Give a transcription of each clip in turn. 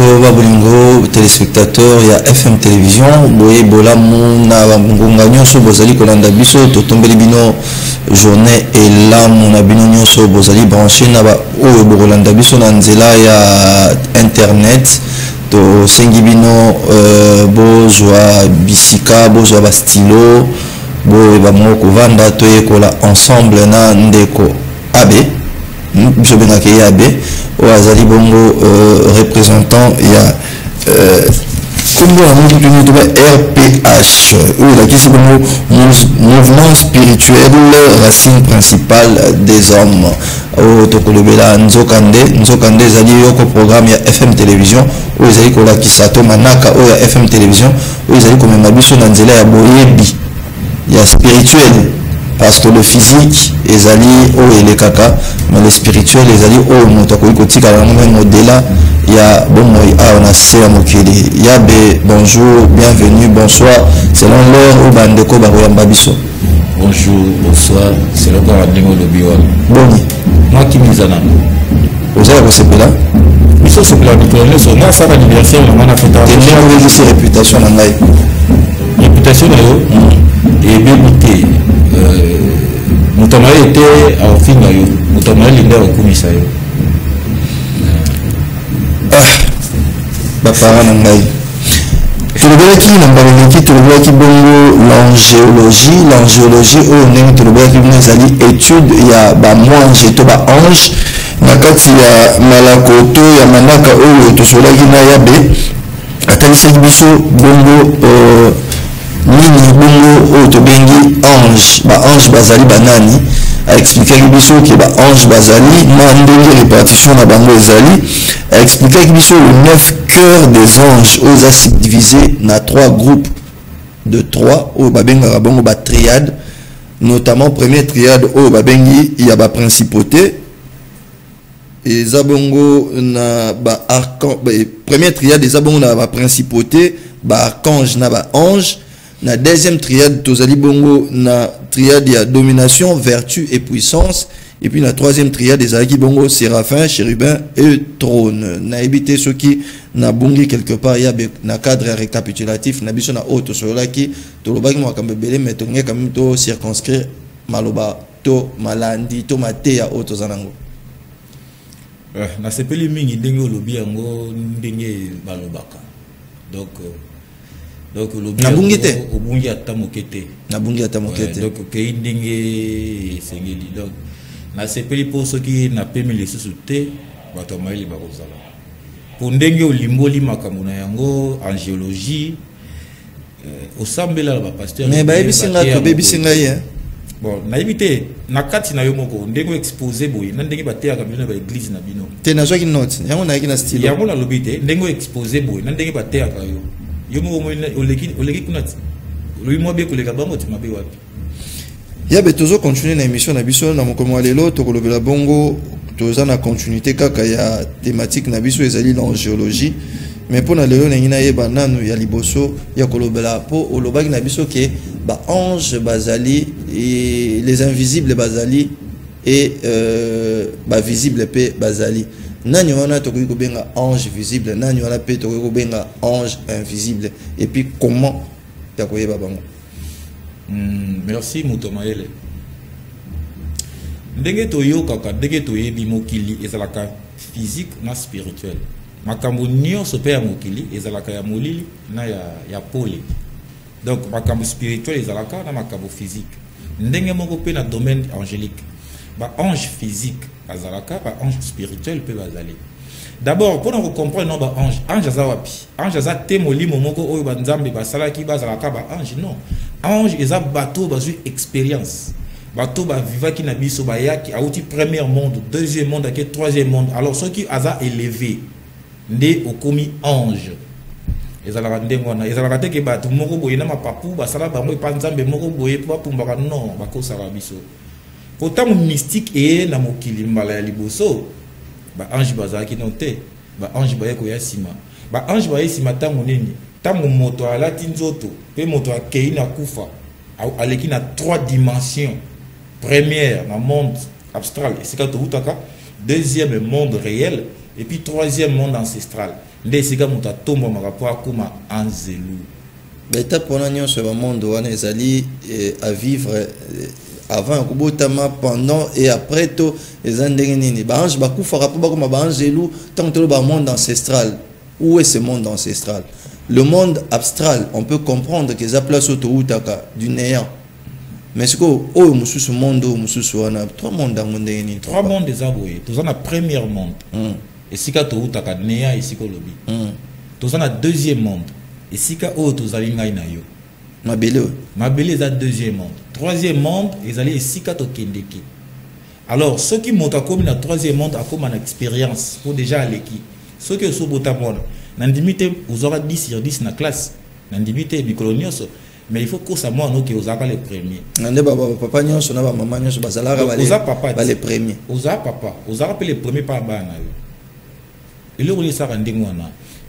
bandeko babolingo téléspectateurs ya FM télévision boye bolamu na ngonga nyonso bozali kolanda biso totombeli bino journée elamu na bino nyonso bozali branché na ba oyo bokolanda biso na nzela ya internet to sengi bino bozwa bisika bozwa ba stylo boye ba moko vanda to yekola ensemble na ndeko abe biso bengaki ye abe oyo azali bongo représentant ya kombo ya moto tuni toba RPH oyo elakisi bongo mouvement spirituel racine principale des hommes oyo tokolobela nzokande ezali yoko programme ya FM télévision oyo ezali kolakisa to manaka oyo ya FM télévision oyo ezali komema biso na nzela ya boyebi ya spirituel parce que le physique ezali oyo elekaka mais le spirituel ezali oyo moto akoki kotika yango même au-delà ya bomoi awa na se ya mokili yabe bonjour bienvenue bonsoir selon l'heure oyo bandeko bakoyamba biso. Bonjour bonsoir selon kwa ndenge olobi wana boni moi kimiza nango ozala kosepela biso sepela bitone so nga sala anniversaire na mwana feta tende oyebisi réputation na ngai réputation na yo ebebi te moto na ye ete aofinga yo moto na ye linda aokumisa yo bapara na ngai tolobelaki na mbaleleki tolobelaki bongo l'angéologie oyo ndenge tolobelaki bongo ezali étude ya bamwange to baange na kati ya malako to ya manaka oyo tosolaki na yabe atanisaki biso bongo nini bongo oyo tobengi ange baange bazali banani aexplikaki biso ke baange bazali na ndenge répartition na bango ezali aexplikaki biso le 9 cœurs des anges oyo eza subdivisé na 3 groupes de 3 oyo babengaka bongo batriade notamment première triade oyo babengi ya baprincipauté eza bongo na première triade eza bongo na baprincipauté baarchange na baange na deuxième triade tozali bongo na triade ya domination vertu et puissance et puis la troisième triade ezalaki bongo séraphin chérubin et trône na ebité soki na bongi quelque part ya na cadre récapitulatif na biso na auto solaki tolobaki makambo belé mais tonge quand même to circonscrire maloba to malandi to mateya auto zanango na sepeli mingi ndenge olobi yango ndenge balobaka donc nabungi te obungi ata moke te nabungi ata moke te donc kei ndenge esengeli donc na sepeli mpo soki napemi lisusu te bato ya mayele bakozala mpo ndenge olimboli makambo na yango en géologie osambela na bapaster mais bayebisi ngai tobebisi ngai bon nayebi te na kati na yo moko ndenge exposé boye na ndenge bateyaka bino na baeglise na bino te nazwaki note yango nayaki na style yango nalobi te ndenge exposé boye na ndenge bateyaka yo yo moko oleki kuna ti olobi mwa bie koleka bango ti mabe wapi yabe tozo continuer na émission na biso na mokolo ya lelo tokolobela bongo toza na continuité kaka ya thématique na biso ezali l'angéologie mais pour na lelo ndenge nayeba nanu ya liboso ya kolobela po olobaki na biso ke baange bazali et les invisibles bazali et bavisible mpe bazali nani wana tokoki kobenga ange visible nani wana mpe tokoki kobenga ange invisible et puis comment ya koyeba bango. Merci moto mayele ndenge toyokaka ndenge toyebi mokili ezalaka physique na spirituel makambo nyonso mpe ya mokili ezalaka ya molili na ya pole donc makambo spirituel ezalaka na makambo physique ndenge moko mpe na domaine angélique baange physique bazalaka baange spirituel mpe bazali d'abord pour nous comprendre non ange aza wapi ange aza te molimo moko oyo banzambe basalaki bazalaka baange non ange eza bato bazwi expérience bato bavivaki na biso bayaki auti premier monde deuxième monde ake troisième monde alors soki aza élevé nde okomi ange ezalaka ndenge wana ezalaka te ke bato moko boye na mapapu basala bango epa nzambe moko boye po bapumbaka non bakosala biso pourtant mystique eye na mokili mbala ya liboso baange bazalaki non te baange baye koya nsima baange baye nsima ntango nini ntango moto alati nzoto mpe moto akei na kufa aleki na 3 dimensions première na monde abstral esika toutaka deuxième monde réel et puis troisième monde ancestral nde sika muta tomba makapo akoma anzelu beta pona nyonso ba monde wana ezali à vivre avant kubotama pendant et après to ezandenge nini ba ange bakufa rapo bakoma ba anzelu tant que le monde ancestral. Où est ce monde ancestral? Le monde abstral, on peut comprendre que ça place autoutaka du néant. Mais ce que oh mususu monde mususu wana trois mondes dans monde ni trois mondes des aboué. Tous en a premier monde. Et sika autoutaka néant et sika lobi. Tous en a deuxième monde. Et sika oh tous alinga na yo. Mabele est deuxième monde. Troisième monde, ils allaient sika to kendeki. Alors ceux qui montent à comme dans troisième monde a comme une expérience pour déjà aller qui. Ceux qui sont botamon, n'andimite vous aurez 10 sur 10 dans la classe, n'andimite bicolonios, mais il faut que ça moi nous qui vous avez les premiers. N'andé papa nyos, on a maman nyos, basalara va les premiers. Vous avez papa, vous avez les premiers par bana. Et le rôle ça rendez moi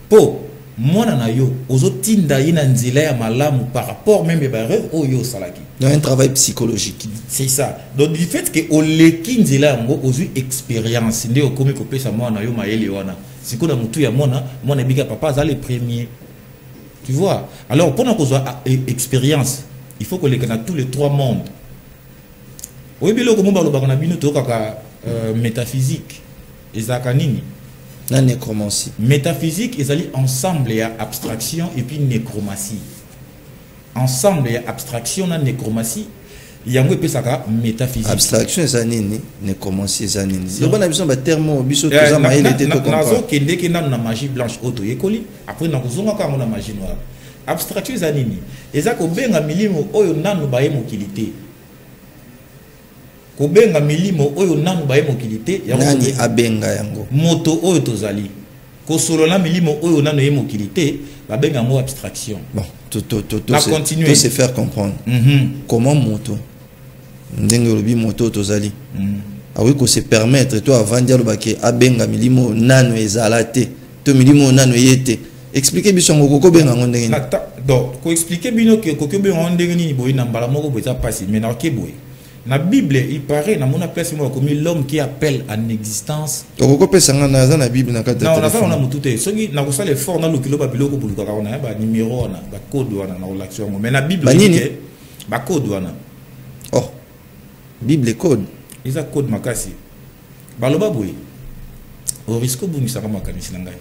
po moi na yo, aux autres tinda ina nzela ya malamu par rapport même ba rêve o yo salaki. Il y a un travail psychologique. C'est ça. Donc du fait que au leki nzela ngo aux expérience ndé o komi ko pesa moi na yo maeli wana. Si qu'on a moutou ya mon biga papa ça les premiers. Tu vois. Alors pendant qu'on a expérience, il faut qu'on les connaisse tous les trois mondes. Oui bilo ko mba lo ba na bino to kaka métaphysique. Ezaka nini? La nécromancie. Métaphysique ils allaient ensemble et abstraction et puis nécromancie. Ensemble et abstraction na nécromancie. Il y a un peu ça métaphysique. Abstraction c'est nini, nécromancie c'est nini. Le bon abisso ba terme biso to za maïle était to comprendre. Nazo kende ke na magie blanche auto yekoli après na kozonga ka na magie noire. Abstraction c'est nini. Eza ko benga milimo oyo nanu ba yemokilité. Ko benga milimo oyo nanu ba yemokilité ya nani abenga yango. Moto oyo tozali. Ko solo na milimo oyo nanu yemokilité ba benga mo abstraction. Bon, tout se faire comprendre. Comment moto ndenge lobi moto tozali ah oui ko se permettre toi avant dire le baké abenga milimo nano ezalate to milimo nano yete expliquer biso ngoko benga ndenge ni donc ko expliquer bino que ko benga ndenge ni boy na mbala moko boza passer mais na ke boy na bible il paraît na mona place moi comme l'homme qui appelle en existence ko pesa ngana na bible na kata non na ça on a mutute soki na ko sala effort na lokilo ba biloko buluka ka na ba numéro na ba code wana na relation mais na bible ba code wana oh Bible code. Ils ont code makasi. Baloba boy. Au risque de vous makanisi nangai.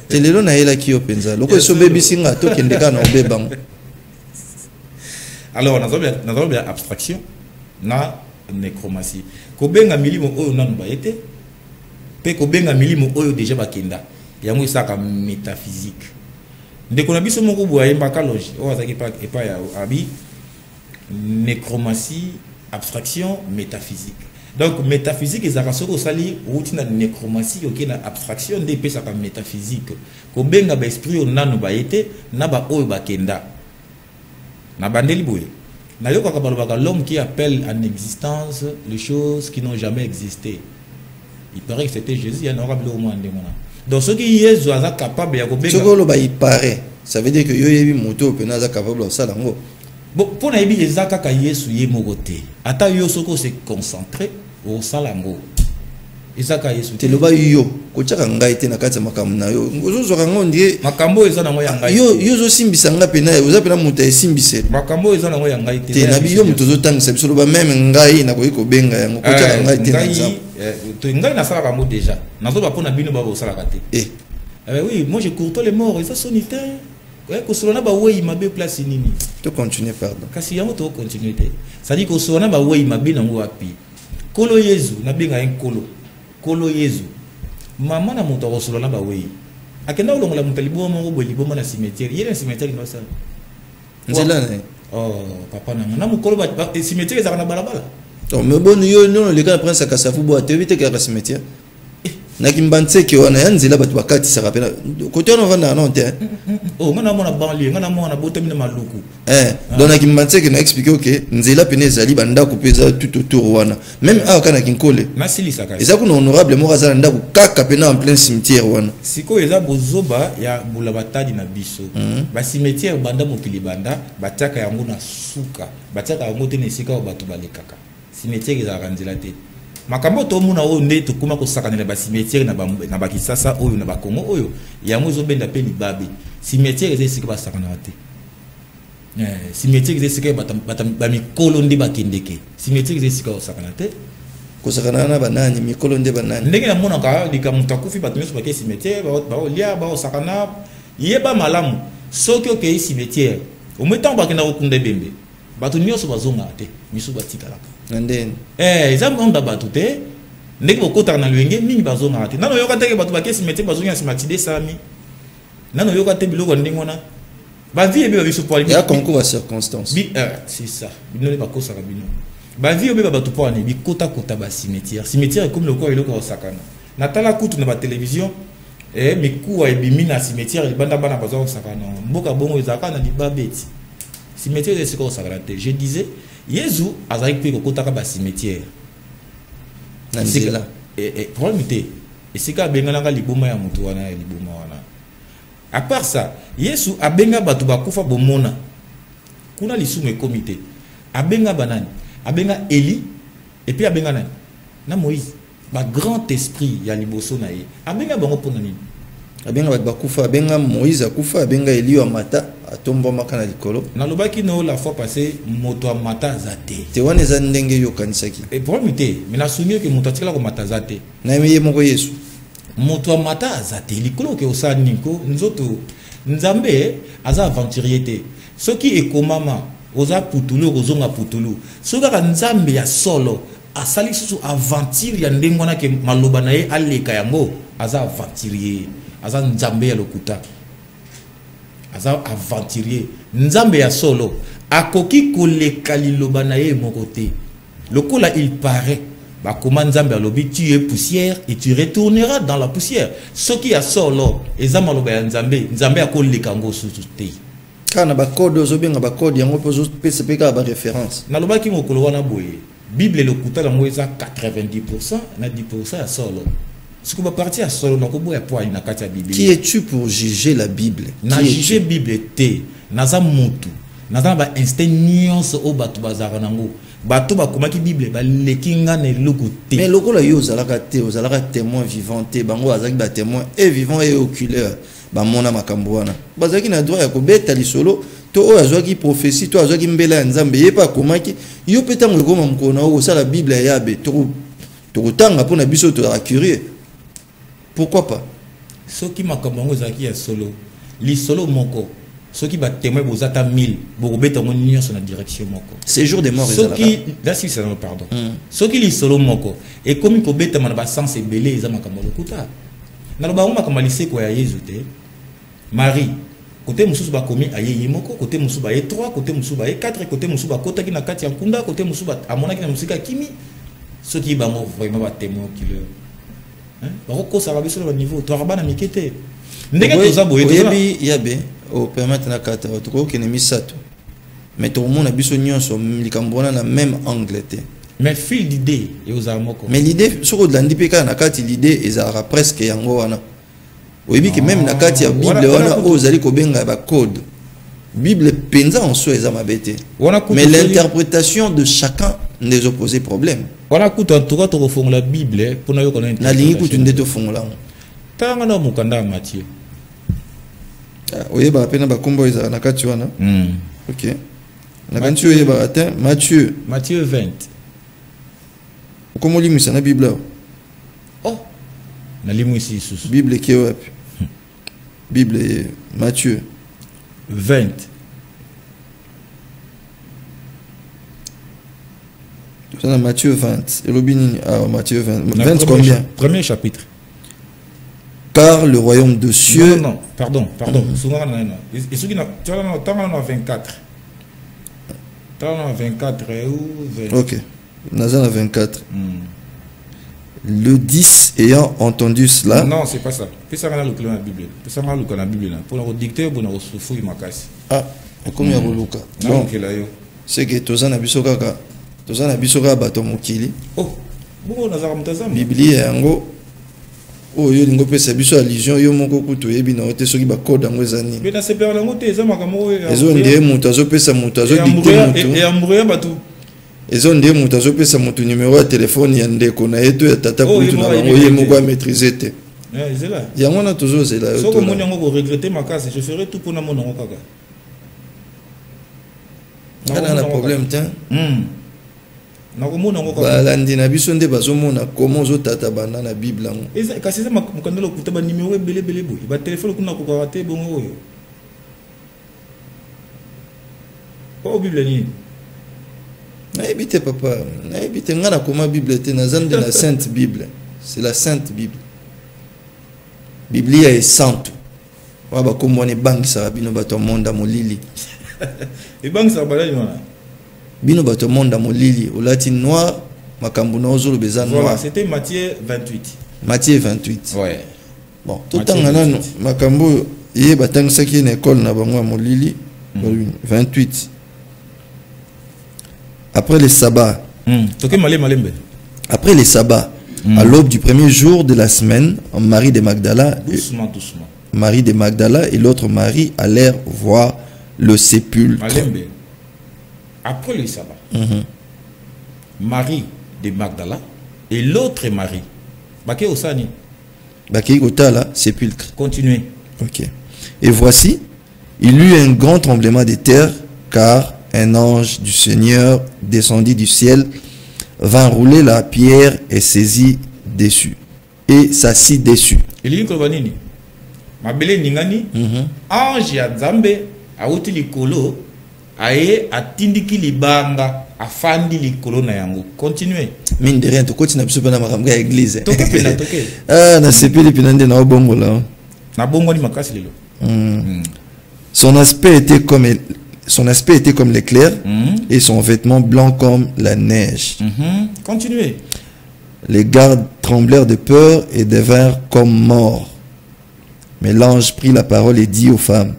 Telelo na ela ki openza. Loko so baby singa to kendeka na obebam. Alors na bien abstraction na nécromancie. Ko benga milimo oyo nanu ba été. Pe ko benga milimo oyo déjà bakenda. Yango isaka métaphysique. Ndeko na biso moko boye mbakaloji. O azaki pa epa ya abi nécromancie abstraction métaphysique. Donc métaphysique ils ont soko sali routine nécromancie OK na abstraction des pesa ka métaphysique ko benga ba esprit onano ba été na ba oyo ba kenda na bandeli boye na yo ka balobaka l'homme qui appelle en existence les choses qui n'ont jamais existé. Il paraît que c'était Jésus il y en aura au moins ndemona. Donc ce qui est Jésus capable ya ko benga soko lo ba il paraît ça veut dire que yo yebi moto pe na za capable de ça lango. Bon, pour naïbi ezaka ka yesu ye mogote. Ata yo soko se concentrer au salango. Ezaka yesu. Te loba yo ko tshaka ngai te na kati makambo na yo. Ngozo zo rango ndie makambo eza na ngoya ngai. Yo zo simbisa nga pe na yo za pe na muta esimbise. Makambo eza na ngoya ngai te. Te na bi yo muto zo tangisa biso loba même ngai na ko benga yango ko tshaka ngai te na exemple. To ngai na sala kambo déjà. Nazo ba pona bino ba bo sala kate. Oui, moi je courtois les morts, ça sonitaire. Que cela ba oui mabe place nini to continuer pardon kasi yango to continuité ça dit que cela ba oui mabe na wapi kolo yezu na benga en kolo yezu mama na moto ko cela ba oui akenda ulongola mutalibo mo bo libo na cimetière yele cimetière no ça nzela oh papa na mukolo ba cimetière za na balabala to me bon yo non le gars prince akasafu bo atevite ka cimetière na kimbanse ki wana yanzila batu bakati sa rappela côté on va na non te oh ngana mona banlieue ngana mona botemine maluku donc na kimbanse ki na expliquer OK nzela pene zali banda kupeza tout autour wana même kana kinkole na silisa ka eza kuna honorable mo razala ndako kaka pena en plein cimetière wana siko eza bozoba ya bulabatadi na biso ba cimetière banda mokili banda bataka yango na suka bataka yango te nesika o batu balekaka cimetière eza ranzela te makambo to muna o nde to kuma ko sakanela ba cimetière na ba Kisasa oyo na ba Congo oyo ya mozo benda pe libabe cimetière ezesika ba sakana te cimetière ezesika ba mikolo ndi ba kindeke cimetière ezesika o sakana te ko sakana na banani mikolo ndi banani ndenge na mona ka lika mutakufi ba tunyo ba ke cimetière ba o lia ba o sakana yeba malamu soki okei cimetière au metan ba kena okunda bembe batu nyonso bazonga te misu batikalaka ndeni eza onda batu te ndenge bokota na lwenge mingi bazonga te nano yoka te batu bakesi mete bazonga simatide sami nano yoka te biloko ndengona ba vie ebe biso pour il y a concours à circonstances c'est ça bino ba kosa ka bino ba vie ebe batu pour ani bikota kota ba cimetière comme le corps eloko osakana na tala kutu na ba télévision mikuwa ebimi na cimetière libanda bana bazonga sakana mboka bongo ezaka na libabeti cimetière de siko osakana te je disais Yesu azali pe kokotaka ba cimetière nzela problème te esika bengalanga liboma ya mutu wana ya liboma wana à part ça Yesu abenga batu bakufa bomona kuna lisumu comité abenga banani abenga Eli et puis abenga nani na Moïse ba grand esprit ya liboso na ye abenga bango pona nini abenga bakufa abenga Moïse akufa abenga Eli amata atomba makana likolo na lobaki no la fois passée moto amata zate te wana za ndenge yo kanisaki et problème te mais na souvenir que moto atikala ko mata zate na yeye moko Yesu moto amata zate likolo ke osani ko nzoto nzambe aza aventurier te soki ekomama oza putulu kozonga putulu soki ka nzambe ya solo asali susu aventure ya ndengwana ke maloba na ye aleka yango aza aventurier aza nzambe ya lokuta aza aventurier nzambe ya solo akoki koleka liloba na ye moko te lokola il paraît bakoma nzambe alobi tu es poussière et tu retourneras dans la poussière soki ya solo eza maloba ya nzambe akoleka ngo susu te kana ba code ozobenga ba code yango pozo PCP ka ba référence na lobaki mokolo wana boye bible lokuta la moeza 90% na 10% ya solo ce que va partir à solo donc boya pour na kati ya bible qui es-tu pour juger la Bible na juger bible te naza mutu naza ba instinct nyonso o batu bazara nango bato bakomaki bible balekinga na eloko te mais lokola yo ozalaka te ozalaka témoin vivant te bango azaki ba témoin et vivant et oculaire ba mona makambo wana bazaki na droit ya kobeta lisolo to oyo azwaki prophétie to azwaki mbela ya nzambe ye pa akomaki yo mpe ntango ekoma mokolo na oyo osala bible ya yabe tokotanga mpona biso tozala curieux pourquoi pas soki makambo yango ezalaki ya solo lisolo moko soki batémoin bozata 1000 bokobeta ngo nyonso na direction moko séjour des morts soki là si c'est pardon soki lisolo moko ekomi kobetama na basens ebele eza makambo lokuta naloba ngo makambo liseko ya Yesu te Marie côté mususu bakomi aye moko côté mususu ba 3 côté mususu ba 4 côté mususu bakotaki na kati ya nkunda côté mususu amonaki na musika kimi soki bango vraiment ba témoin killer bako ça va sur le niveau to rabana mikete ndenge toza boye yebi yabe o permettre na kata to ko kene misato mais to mona biso nyonso likambona na même angle te mais fil d'idée et aux amoko mais l'idée soko de l'andipeka na kati l'idée ezara presque yango wana oyebi que même na kati ya bible wana ozali ko benga ba code bible penza en soi eza mabete mais l'interprétation de chacun des opposés problèmes wana kutu en tout cas to fongola la bible pour na yo connaître na lingi kutu ndeto fongola tanga na mukanda Matthieu oyeba pena ba kombo eza na kati wana OK na kanti oyeba ata Matthieu 20 comment limisa na bible oh na limu ici sous bible qui wapi bible Matthieu 20 dans Matthieu 20 et l'obinini Matthieu 20 combien premier chapitre car le royaume de cieux non pardon souvent non et ce qui na tu as 24 24 ou 20 OK Nazan 24 le 10 ayant entendu cela non c'est pas ça puis ça dans la Bible puis ça dans la Bible pour le dicter pour le souffrir makasi comme ya boluka donc c'est que tozana bisoka bato mokili oh bon nazara mutazama Biblia yango oyo lingo pesa biso allusion yo moko kuto yebi na ote soki ba code yango ezani mais na sepera lango te eza makambo ezo ndie mutu azo pesa mutu azo dicter mutu et amourir bato Ils ont dit que c'est mon numéro de téléphone, il y a des connaissances, il y a des tata pour tout le monde, il y a maîtriser. Il y a un toujours c'est là. Si vous regrettez ma casse, je ferai tout pour mon nom. Il y a un problème. balandi na biso nde bazomona comment ozotata banda na bible yango kasi eza mokanda lokuta banimero ebelebele boye batelefone kuna kokaka te bongo oyo o bible nini nayebi te papa nayebi te nga nakoma bible te naza nde na sainte bible c'est la sainte bible biblia est sainte oyo bakombwana ebangisaka bino bato ya monde ya molili ebangisaka balali wana bino bato monde molili olati noir makambo na ozolo beza noir. Voilà, c'était Matthieu 28. Matthieu 28. Ouais. Bon, tout temps nano makambo ye batangisaki na école na bango molili 28. Après les sabbats. Après les sabbats, à l'aube du premier jour de la semaine, Marie de Magdala, doucement. Marie de Magdala et l'autre Marie allèrent voir le sépulcre. Après le sabbat, Marie de Magdala et l'autre Marie. Baké Osani. Baké Otala, sépulcre. Continuez. Ok. Et voici, il y eut un grand tremblement de terre, car un ange du Seigneur descendit du ciel, vint rouler la pierre et saisit dessus. Et s'assit dessus. Il y a une Mabele Ningani, ange ya Nzambe, a outi likolo, aye atindiki libanga afandi likolo na yango. Continuez. Mine de rien, to continue biso na makambo ya église. Toke pena toke. Ah, na sepeli pinande na obongo là. Na bongo ni makasi lelo. Son aspect était comme l'éclair et son vêtement blanc comme la neige. Continuez. Les gardes tremblèrent de peur et devinrent comme morts. Mais l'ange prit la parole et dit aux femmes: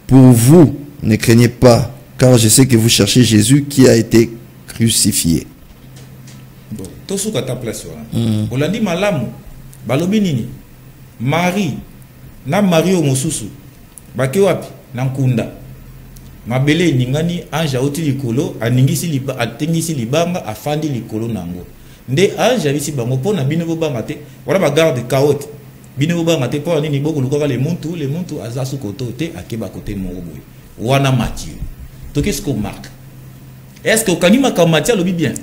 pour vous, ne craignez pas, car je sais que vous cherchez Jésus qui a été crucifié. Bon, tout ce que tu as placé, on l'a dit malamu, balobi nini, Marie, na Marie o mosusu, bake wapi, na nkunda, mabele ningani anja oti likolo, atengisi libanga, afandi likolo nango. Nde anja bisi bango, pona bino banga te, wala ba garde kaote, bino banga te, pona nini boko lukaka le muntu azasu koto te, akeba kote moroboui. Wana Matthieu. Donc qu'est-ce qu'on marque? Est-ce que Kanima comme Matthieu le bien?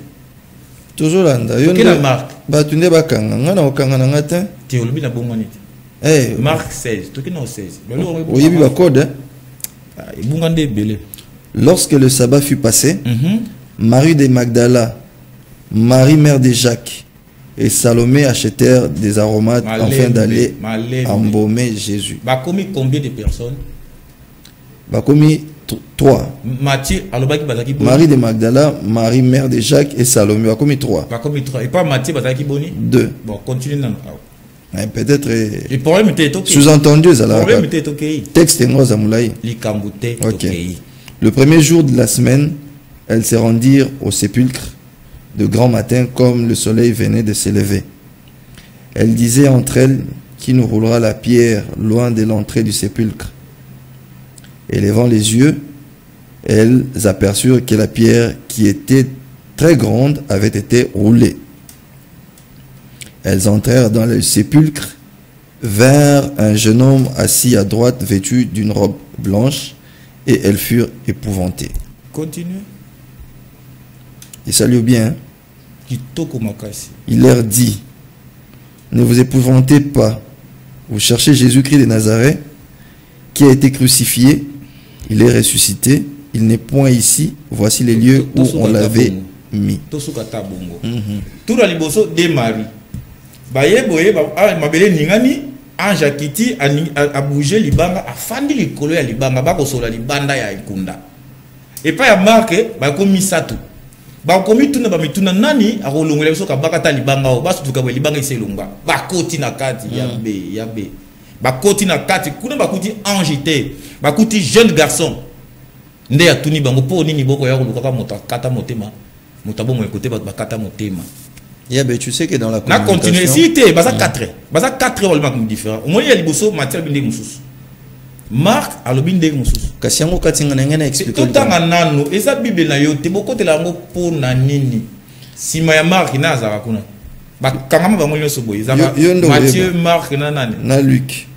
Toujours là. Quelle la marque? Batunde bakanga ngana okanga ngata. Tu le bien bon manite. Marc 16. Tu non 16. Oui, bi ba code. Bungande belé. Lorsque le sabbat fut passé, Marie de Magdala, Marie mère de Jacques et Salomé achetèrent des aromates afin d'aller embaumer Jésus. Bah combien de personnes? Bakomi 3. Matthieu, Marie de Magdala, Marie mère de Jacques et Salomé. Bakomi 3. Bakomi 3. Et pas Matthieu, Bazaki Boni 2. Bon, continue. Peut-être. Le problème était ok. Sous-entendu, ça. Le problème était ok. Texte est noir, Zamoulaï. Ok. Le premier jour de la semaine, elles se rendirent au sépulcre de grand matin comme le soleil venait de s'élever. Elles disaient entre elles: qui nous roulera la pierre loin de l'entrée du sépulcre? Et levant les yeux, elles aperçurent que la pierre, qui était très grande, avait été roulée. Elles entrèrent dans le sépulcre, vers un jeune homme assis à droite, vêtu d'une robe blanche, et elles furent épouvantées. Continue. Et ça lui bien. Il leur dit: ne vous épouvantez pas. Vous cherchez Jésus-Christ de Nazareth, qui a été crucifié. Il est ressuscité. Il n'est point ici. Voici les lieux où on l'avait mis. Tout le liboso de Marie. Baye boye mabele ningani anja kiti a bougé libanga a fandi likolo ya libanga ba kosola libanda ya ikunda. Et pas ya marque ba komi satu. Ba komi tuna ba mituna nani a kolongela biso ka bakata libanga o basu tuka libanga iselunga. Ba koti na kati ya be. Ba koti na kati kuna ba kuti ange te. Ba kuti jeune garçon. Nde ya tuni bango po nini boko ya kolukaka mota kata motema. Motabo mo écouter ba kata motema. Yeah, ben tu sais que dans la communication... Na continuer, si tu es, basa 4. Basa 4 éléments différents. Au moins, il y a les bossos, matière, bindé, moussous. Marc alobi ndenge mosusu kasi yango kati nga na explique totanga nano eza bible na yo te bokotela yango mpo na nini sima ya Marc na azaka kuna bakangama bango nyonso boye ezaka Matthieu, Marc na nani na Luc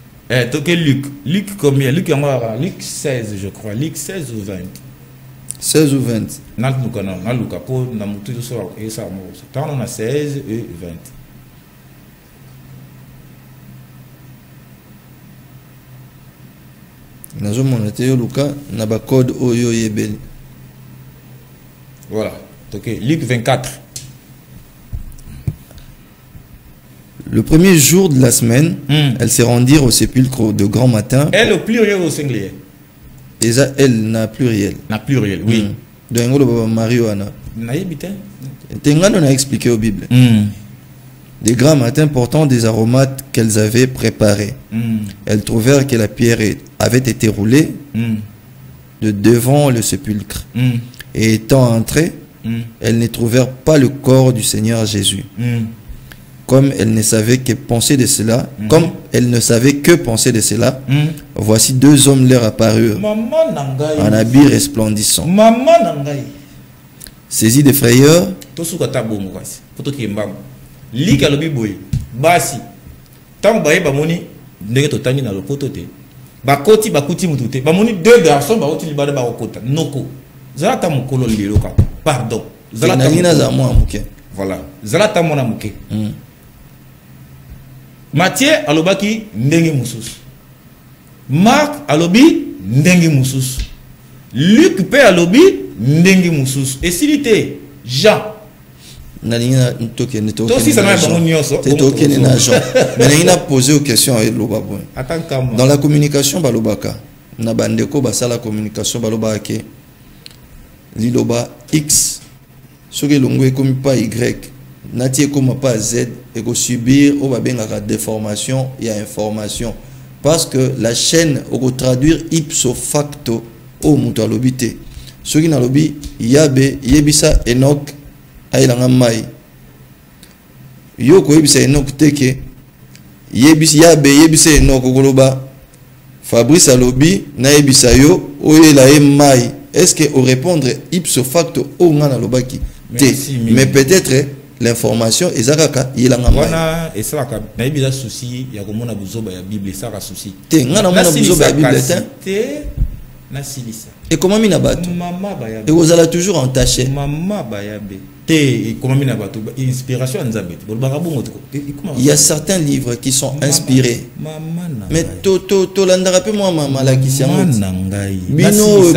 toke Luc combien Luc yango Luc 16 je crois Luc 16 ou 20 16 ou 20 na luka po na mutu so esa mo tant na 16 et 20 nazomona te yo luka na ba code oyo yebeli. Voilà. Ok, Luc 24. Le premier jour de la semaine, elles se rendirent au sépulcre de grand matin. Elle au pluriel ou au singulier? Et ça, elle n'a pluriel. N'a pluriel, oui. Donc le Mario Anna. Tengano a expliqué au Bible. Des grands matins portant des aromates qu'elles avaient préparés. Elles trouvèrent que la pierre avait été roulée de devant le sépulcre. Et étant entrées, elles ne trouvèrent pas le corps du Seigneur Jésus. Comme elles ne savaient que penser de cela, voici deux hommes leur apparurent en habits resplendissants. Saisis de frayeur, lika lobi boy basi tant baye bamoni ndenge totangi na lopoto te bakoti bakuti mutu te bamoni deux garçons baoti libada ba okota noko zalata mukolo lelo ka pardon zalata nina za mwa muke voilà zalata mona muke Matthieu alobaki ndenge mususu Marc alobi ndenge mususu Luc pe alobi ndenge mususu et silité Jean Nalina aussi ça n'a pas mon nyoso mais il a posé une question avec Lobabo. Dans la communication balobaka na bandeko basala communication balobaka liloba x ce que longo comme pas y nati comme pas z et ko subir au babengaka déformation et information parce que la chaîne au traduire ipso facto au muto alobité ce qui na lobi yabe yebisa Enoch ailanga mai yo ko yebisa Enoch teke yebisa yabe yebisa Enoch koloba Fabrice alobi na yebisa yo oyela e mai est-ce que au répondre ipso facto o ngana lobaki te mais peut-être l'information ezakaka yelanga mai wana esaka na yebisa souci ya komona buzoba ya bible esaka souci te ngana mona buzoba ya bible te na silisa et comment mina bato mama bayabe et vous allez toujours entaché mama bayabe te comment mina bato inspiration nzambe il y a certains livres qui sont inspirés mais to landara pe moi mama la kisiango bino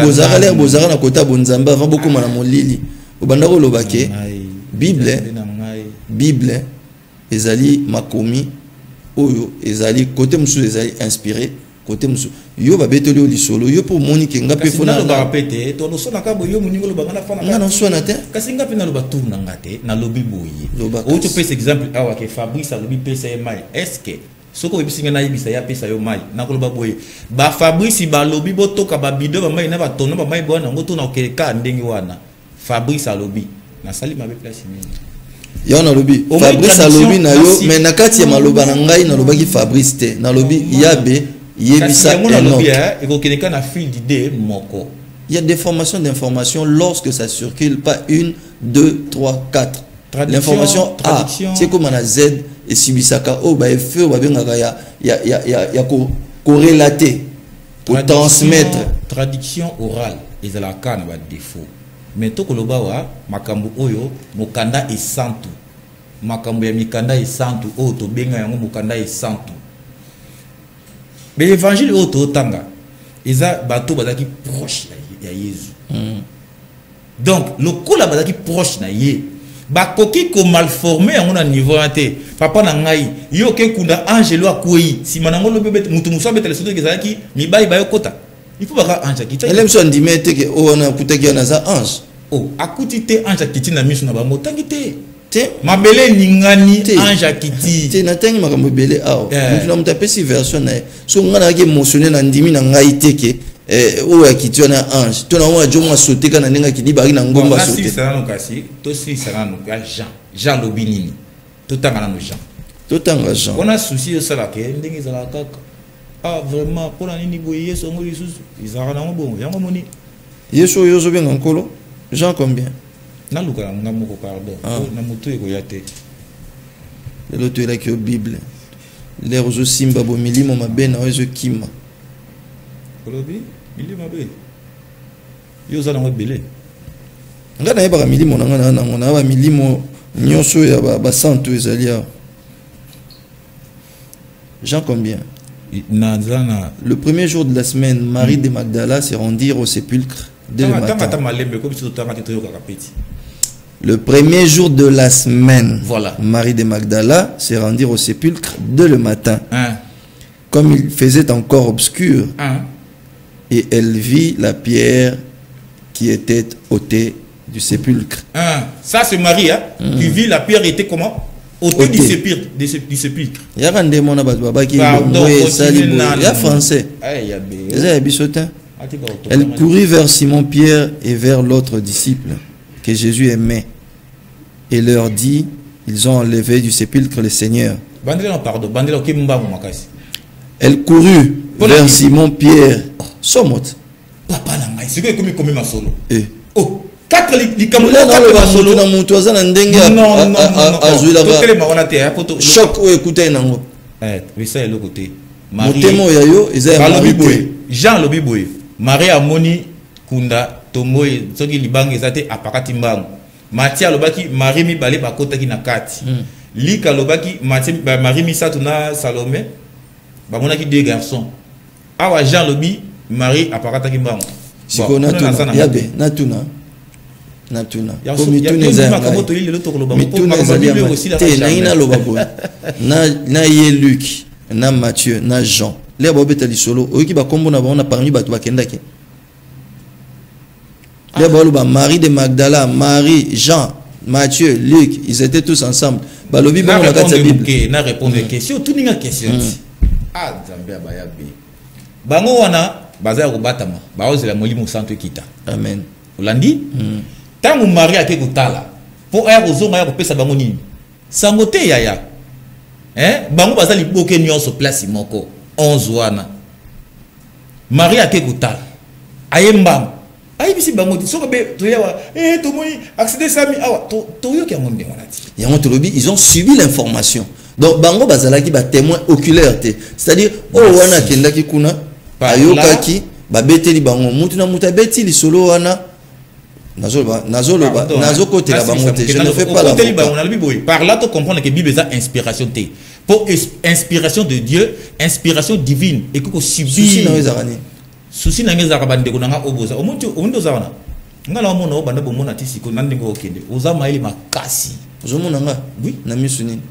bozara na kota bonzamba avant beaucoup mana molili obandako lobake bible ezali makomi oyo ezali côté musu ezali inspiré côté musu yo ba betoli o lisolo yo pour monique ngape fona na répéter to no sona ka bo yo muningo lo bangana fana ngana sona te kasi ngape na lo batuna ngate na lobi boye o to pese exemple awa ke Fabrice lobi pese mai est-ce que soko ebisinga na yebisa ya pesa yo mai na ko lo boye ba Fabrice ba lobi botoka ba bido ba mai na ba tono ba mai bona ngoto na okeka ndenge wana Fabrice lobi na sali mabe place mini yo na lobi Fabrice alobi na yo mais na kati ya maloba na ngai na lobaki Fabrice te na lobi yabe yebisa Enoch na fil d'idée moko. Il y a des formations d'information lorsque ça circule pas 1 2 3 4 l'information A c'est comme on a Z et sibisaka o ba feu ba bengaka ya corrélater pour transmettre traduction orale ezalaka na ba défaut mais to koloba wa makambo oyo mokanda e santu makambo ya mikanda e santu o to benga yango mokanda e santu. Mais l'évangile au tanga eza bato bazaki proche ya Yesu. Donc le coup là bazaki proche na ye ba koki ko mal formé en un niveau ate papa na ngai yo ke kunda angelo akoyi si manango lo bebe mutu muso betele soto kezaki mi bai ba yokota il faut ba ange ki ele mso ndimete ke o na kutaki na za ange o akuti te ange kiti na miso na ba motangi te mabele ningani anja kiti te na tangi makambo bele awo mutuna mutapesi version na so ngana ke émotionné na ndimi na ngai teke o ya kiti na ange to na wa jomwa soteka na ninga kidi bari na ngomba sote to si sarano ka Jean lobinini to tanga na Jean on a souci de ça là que ndenge za la kaka ah vraiment pour la nini boye yeso ngoli sous ils arana bon yango moni yeso yozo bien encore Jean combien na luka ngamoko pardon na mutu eko yate le tu là que Bible l'air zo simba bo milimo mabena ozo kima kolobi milimo mabe yoza na belé ngana yeba milimo na ba milimo nyonso ya ba santo ezalia Jean combien le premier jour de la semaine, Marie de Magdala s'est rendue au sépulcre dès le matin. Le premier jour de la semaine, voilà. Marie de Magdala s'est rendue au sépulcre dès le matin. Comme il faisait encore obscur, et elle vit la pierre qui était ôtée du sépulcre. Ça c'est Marie, hein, qui vit la pierre était comment? Ôté du sépulcre. Il y a un démon qui est français. Elle courut vers Simon-Pierre et vers l'autre disciple que Jésus aimait et leur dit, ils ont enlevé du sépulcre le Seigneur. Elle courut vers Simon-Pierre. Somot. Jean Lobiboy Marie Amoni Kunda Tomoy Soki Libange Zate Apakati Mbangu Matia Lobaki Marie mi bale bakota ki na kati Lika Lobaki Marie mi satuna Salomé Bamona ki deux garçons Awa Jean Lobi Marie Apakata ki Mbangu Siko natuna yabe natuna na ye Luc na Matthieu na Jean les bobeta li solo oki ba kombo na ba parmi batu bakendaki les ba Marie de Magdala, Marie, Jean, Matthieu, Luc, ils étaient tous ensemble. Balobi bon la Bible. Na répondre question tout ninga question. Ah Zambia bayabi. Bango wana baza ko batama. Baoze la molimo santo kita. Amen. Olandi? Tangu Marie ake kutala. Po aya kozonga ya kopesa bango nini? Sangote yaya. Bango baza li boke nyonso place moko. 11 wana. Marie ake kutala. Ayemba. Ayi bisi bango ti soko be to yawa to moi accéder sami awa to yo ki amonde wanati. Yango to lobi ils ont subi l'information. Donc bango bazalaki ba témoin oculaire te. C'est-à-dire wana kendaki kuna ayokaki ba beteli bango mutu na muta beteli solo wana nazo côté la bango te. Je ne fais pas la par là tu comprends que Bible est inspiration te. Pour inspiration de Dieu, inspiration divine et que subir souci na ngeza kabande ko nanga oboza omuntu zawana ngala omona obanda bomona tisiko nandingo okende ozama ile makasi ozomona nga oui na misu nini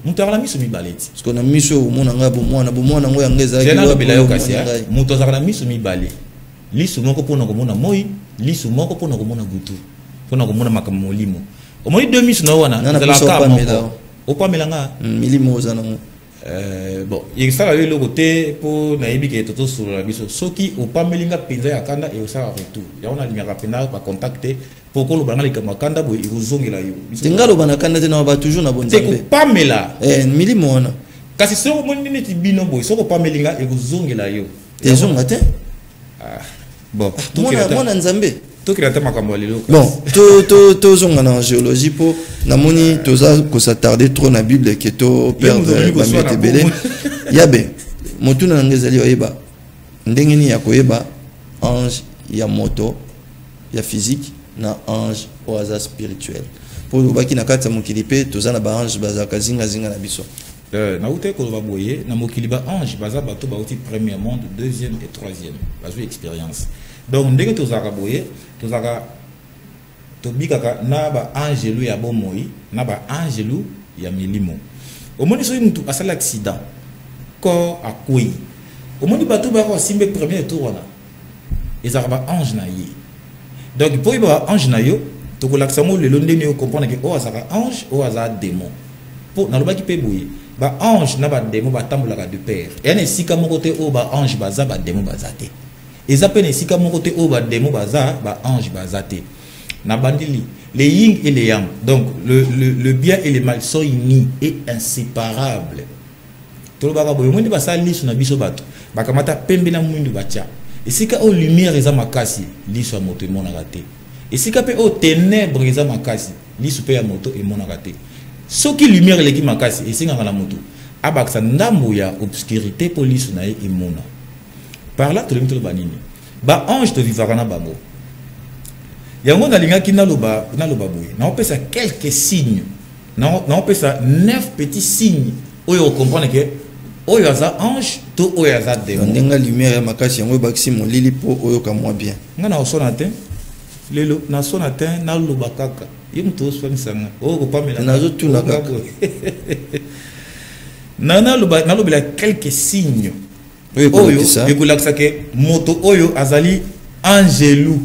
mutu ala misu mibaleti parce que na misu omona nga bomona ngo yangeza ki wa bila yo kasi mutu azaka na misu mibale lisu moko pona komona moi lisu moko pona komona gutu pona komona makamolimo omoni deux misu na wana zala ka moko opamela nga milimo ozana ngo bon il sera le côté pour naïbi qui est tout sur la biso soki au pas melinga penza ya kanda et au sera retour ya on a lumière pena pas contacter pour que le banga les kanda bo iruzongela yo ngalo bana kanda tena ba toujours na bonne c'est pas mela milimo wana kasi so mo nini ti bino boy soko pas melinga iruzongela yo ezonga te bon mona nzambe to ki ratama kambo lelo bon to zonga na géologie po na moni toza ko s'attarder trop na Bible que to perdre ba metebele yabe motuna ngezali oyeba ndenge ni yakoyeba ange ya moto ya physique na ange au hasard spirituel pour baki na kata mokili pe toza na ba ange bazaka zinga na biso na ute ko ba boye na mokili ba ange baza bato ba uti premier monde deuxième et troisième bazo expérience. Donc ndenge tozaka boye tozaka tobikaka na ba angelu ya bomoi na ba angelu ya milimo omoni so mutu asala accident ko akui omoni bato ba ko simbe premier tour wana ezaka ba ange na ye donc pour ba ange na yo to ko laksamo le ndenge yo comprendre que o azaka ange o azaka démon pour na lobaki pe boye ba ange na ba démon ba tambulaka de pair et na sika moko te o ba ange baza ba démon bazate. Et ça peut être comme côté au bas démon bazar ba ange bazate na bandili les yin et les yang donc le bien et le mal sont unis et inséparables tolobaka boye mwindi basala liso na biso bato bakamata pembe na mwindi batia esika o lumière eza makasi liso ya moto emonaka te esika pe o ténèbre eza makasi liso pe ya moto emonaka te soki lumière eleki makasi esingaka na moto abakisa ndambo ya obscurité po liso na ye emona par là tolingi toloba nini ba ange tovivaka na bango yango nalingaki naloba boye naopesa quelques signes naopesa 9 petits signes oyo comprendre que oyo aza ange to oyo aza démon ndenga lumière ya makasi yango bakisi molili po oyo ka moi bien nga na osona te lelo na sona te naloba kaka ye muto oswanisanga oyo kopamela nazo tuna kaka nalobela quelques signes oyo ekolakisa ke moto oyo azali angelu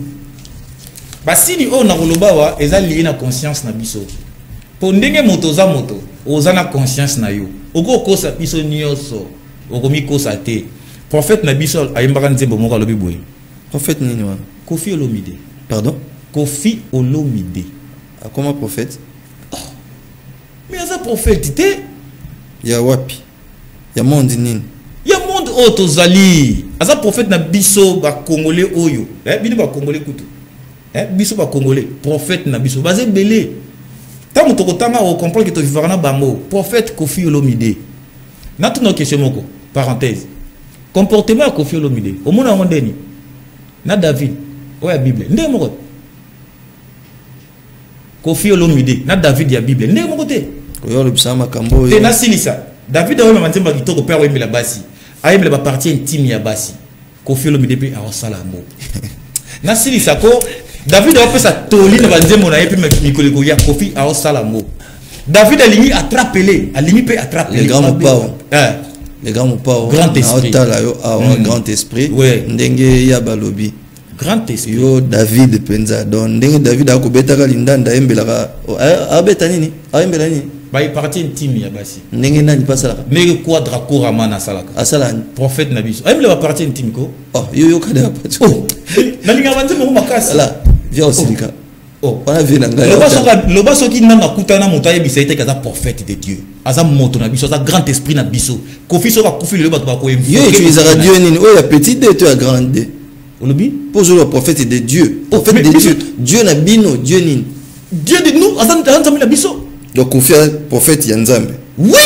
basini oyo nakoloba wa eza lié na conscience na biso po ndenge moto oza moto oza na conscience na yo okokosa biso nyonso okomikosa te prophète na biso ayembaka nzembo moko alobi boye prophète nini wana Kofi Olomide pardon Kofi Olomide comment prophète mais aza prophète te ya wapi ya monde nini ya monde oyo tozali aza prophète na biso bakongole oyo bino bakongole kutu biso bakongole prophète na biso baza ebele ntango tokotanga ocomprendre ke tovivaka na bango prophète Kofi Olomide natuna question moko parenthèse comportement ya Kofi Olomide omona yango ndeni na David oyo ya Bible ndenge moko Kofi Olomide na David ya Bible ndenge moko te oyo lobisa makambo te nasilisa David oyo manzemba kitoko père oyembela basi ayembela ba partie intime ya basi Kofi Olomide pe awasala yango nasilisa ko David a fait sa toli na banzembo na yepi mikoleko ya Kofi awasala yango David alingi attraper alingi pe attraper les grands pao grand esprit grand esprit ouais ndenge ya balobi grand esprit yo David penza donc ndenge David akobetaka lindanda yembelaka abeta nini ayembela nini ba partie intime ya basi ndenge nani pasala ndenge quadra korama na salaka asala prophète na biso ayembela ba partie intime ko yo kada partie nalinga banzembo ko makasi ala via osilika wana vie na ngai loba soki nanga kutana moto ayebisa ete kaza prophète de Dieu aza moto na biso aza grand esprit na biso Kofi soka kufi le bato bako yo utilisera Dieu nini oya petit D to ya grand D olobi pose le prophète de Dieu prophète de Dieu Dieu na bino Dieu nini Dieu de nous aza nzambe na biso donc Kofi prophète ya nzambe oui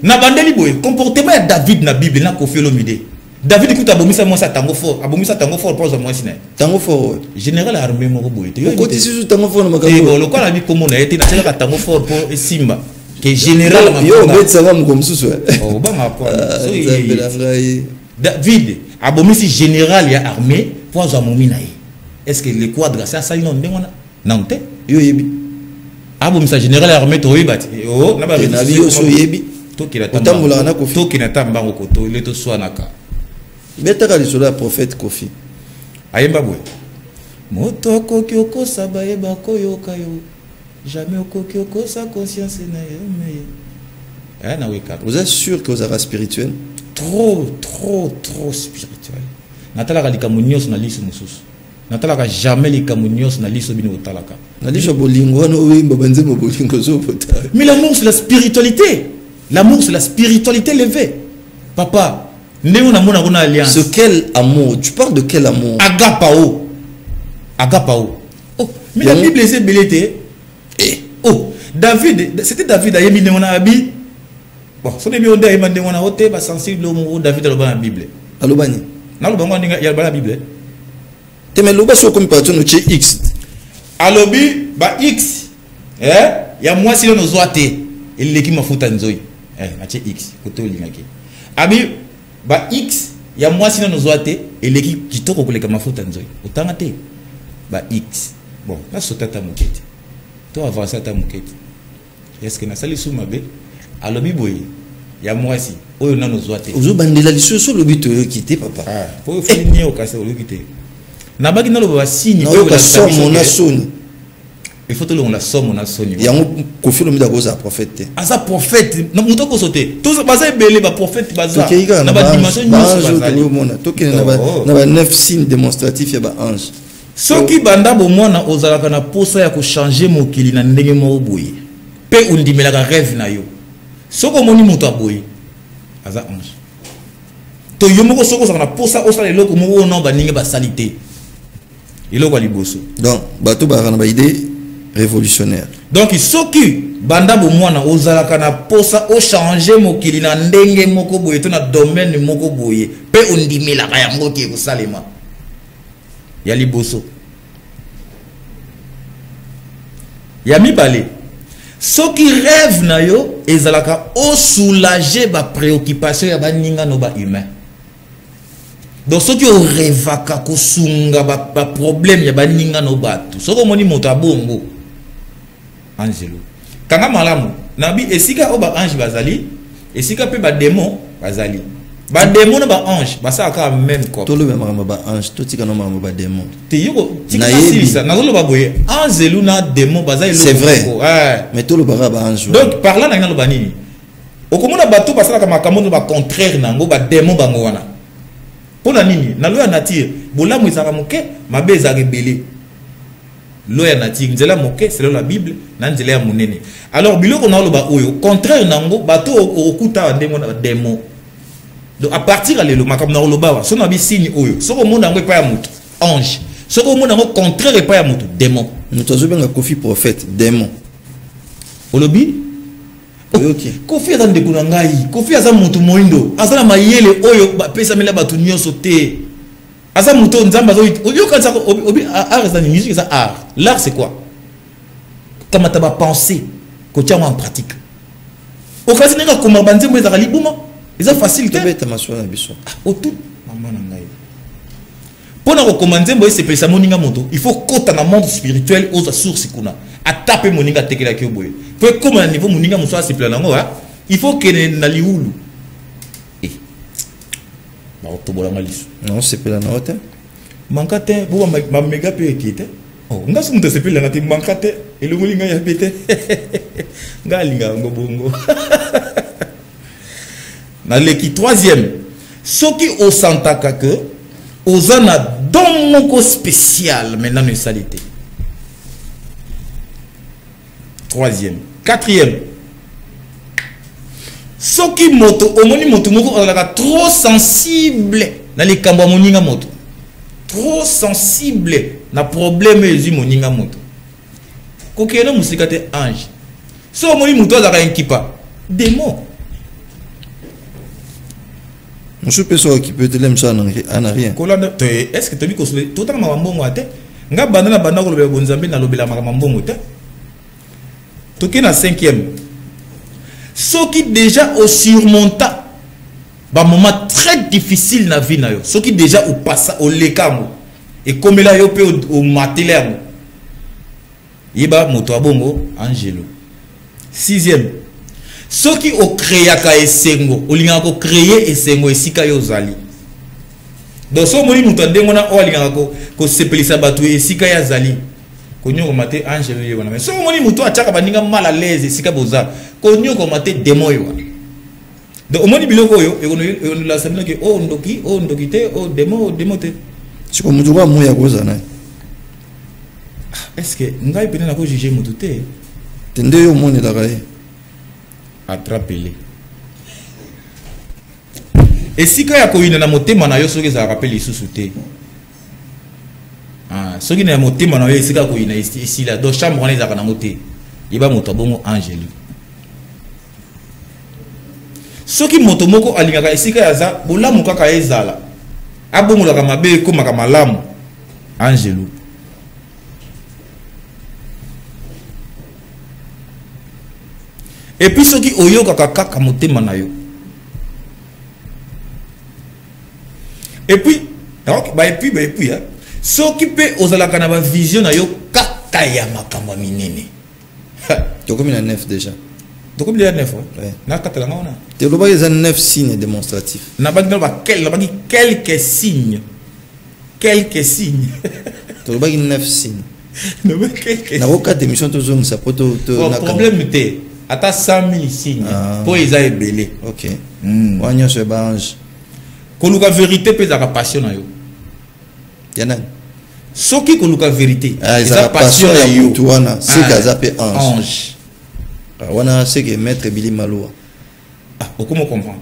na bandeli boye comportement ya David na Bible na Kofi Olomide David écoute abomisa moi ça tango fort pour moi sinon tango fort général armée moko boye te ko tisi su tango fort na makambo bon le quoi la bi komo na été na tela tango fort pour Simba que général ma yo betsa ngam comme sous ba ma point so David abomisi général ya armée pour amomi na est-ce que le quadre ça ça non ndengona non te yo yebi abomisa général armée to yebati na ba yo so yebi to kila tambula na Kofi to kina tambango ko to le to swanaka betaka lisolo ya prophète Kofi ayemba boye moto okoki okosa bayeba koyoka yo jamais okoki okosa conscience na yo mais na weka vous êtes sûr que vous êtes spirituel trop spirituel natalaka likambo nyonso na liso mosusu natalaka jamais likambo nyonso na liso bino otalaka na liso bolingo wana oyimba banzembo bolingo zo pota mais l'amour c'est la spiritualité élevée papa ndenge na mona kuna alliance ce quel amour tu parles de quel amour agapao mais la Bible c'est belete David c'était David ayemi ndenge na abi bon so debi onda ayemi ndenge na ote ba sensible au David aloba na Bible alobani na loba ndenge ya ba la Bible te mais loba so comme patron no che x alobi ba x ya mwasi no zoate eleki mafuta nzoi na che x koto lingaki abi ba x ya mwasi no zoate eleki kitoko koleka mafuta nzoi otanga te ba x bon na sotata moketi to avancer ta moketi est-ce que na sali sumabe alobi boye ya mwasi oyo nano zoate ozo bandela lisusu lobi to yokite papa po fini o kase olokite na baki na loba signe oyo ka somo na soni il faut que l'on la somme na soni yango Kofi Olomide akoza prophète asa prophète na muto ko sauter tous baza belé ba prophète baza na ba dimension nyonso baza mona tokene na ba 9 signes démonstratifs ya ba ange soki banda bo mwana ozalaka na posa ya ko changer mokili na ndenge mo boye pe undimelaka rêve na yo soko moni muto aboye aza ange to yo moko soko ça na posa osala eloko moko non ba ninga ba salité eloko liboso donc bato ba na ba idée révolutionnaire donc soki banda bo mwana ozalaka na posa o changer mokili na ndenge moko boye to na domaine moko boye pe ondimela ka yango ki kosalema ya liboso ya mibale soki rêve na yo ezalaka o soulager ba préoccupation ya ba ninga no ba humain donc soki o rêvaka ko sunga ba problème ya ba ninga no bato soko moni moto abongo angelo kanga malamu nabi esika o ba ange bazali esika pe ba démon bazali ba démon na ba ange basaka même corps to le même ba ange to tika no mama ba démon te yoko tika silisa nazolo ba boye angelo na démon bazali c'est vrai mais to le ba ange donc par là na ngalo banini okomona bato basala kama kamono ba contraire nango ba démon bango wana pona nini na loya nature bolamu ezaka moke mabe ezaka ebele loya nature nzela moke selon la Bible na nzela ya monene alors biloko na loba oyo contraire nango bato okuta ndemo na démon donc à partir à lelo makambo na loba wa so na bi signe oyo soko mona ngo epa ya moto ange soko mona ngo contraire epa ya moto démon nous azobenga Kofi prophète démon olobi okay Kofi aza ndeko na ngai Kofi aza moto moindo aza na mayele oyo bapesa mela bato nyonso te aza moto nzamba zo oyo kanza obi art c'est une musique ça art l'art c'est quoi comment tu vas penser que tu as en pratique au cas où tu as banze mo ezaka libuma eza facile te beta maswa na biso au tout maman na ngai pona ko komanze mo ese pesa moninga moto il faut kota na monde spirituel aux sources kuna atape moninga tekela ki oboye peut comme à niveau moninga moso a se plan nango il faut que na liulu ba otobola ngaliso non c'est pas na hôtel mankate bo ma méga pe ekite oh nga so mutse pele ngati mankate elongolinga ya bete ngalinga ngobongo na leki troisième soki o santaka que ozana don moko spécial maintenant une salité troisième quatrième soki moto omoni moto moko ozalaka trop sensible na likambo moninga moto trop sensible na problème ezi moninga moto kokena musika te ange so omoni moto azalaka inkipa démon monsieur peso qui peut te l'aime ça en rien kolanda est-ce que tu as vu que tout en mambongo ate nga banda na banda ko lobela bonzambe na lobela mambongo te toki na cinquième ce qui déjà au surmonta ba moment très difficile na vie na yo ce qui déjà au passa au lekamo et comme là yo pe au matelemo yiba moto abongo angelo sixième ce qui au créaka esengo olinga ko créer esengo esika yo zali donc so moni moto ndengo na olinga ko sepelisa batu esika ya zali konyo mate angelo yo na mais so moni moto ataka baninga mal à l'aise esika boza konyo ko mate démon yo donc omoni biloko yo e on la semble que oh ndoki te oh démon te c'est comme moto ba moya ko zana est-ce que ngai pena na ko juger moto te tende yo moni la gaye attraper et si ka ya koina na motema na yo soki za rappel isusu te soki na motema na yo esika koina ici là dans chambre on les a na moté yeba moto bongo angeli soki moto moko alingaka esika ya za bolamu kaka ezala abongola ka mabe ko maka malamu angelu et puis soki oyoka kaka motema na yo et puis hein soki pe ozalaka na ba vision na yo kaka ya makambo minene to comme na 9 déjà to comme na 9 na katala ngona te lo ba les 9 signes démonstratifs na ba quelques signes to lo ba 9 signes na ba quelques na roka d'émission to zone ça poto na problème te ata 100 000 signes pour eza ebele OK wanyo se bange koluka vérité pe za passion na yo yana soki koluka vérité eza passion ya mutu wana c'est kaza pe ange wana c'est que maître Billy Maloa comment comprendre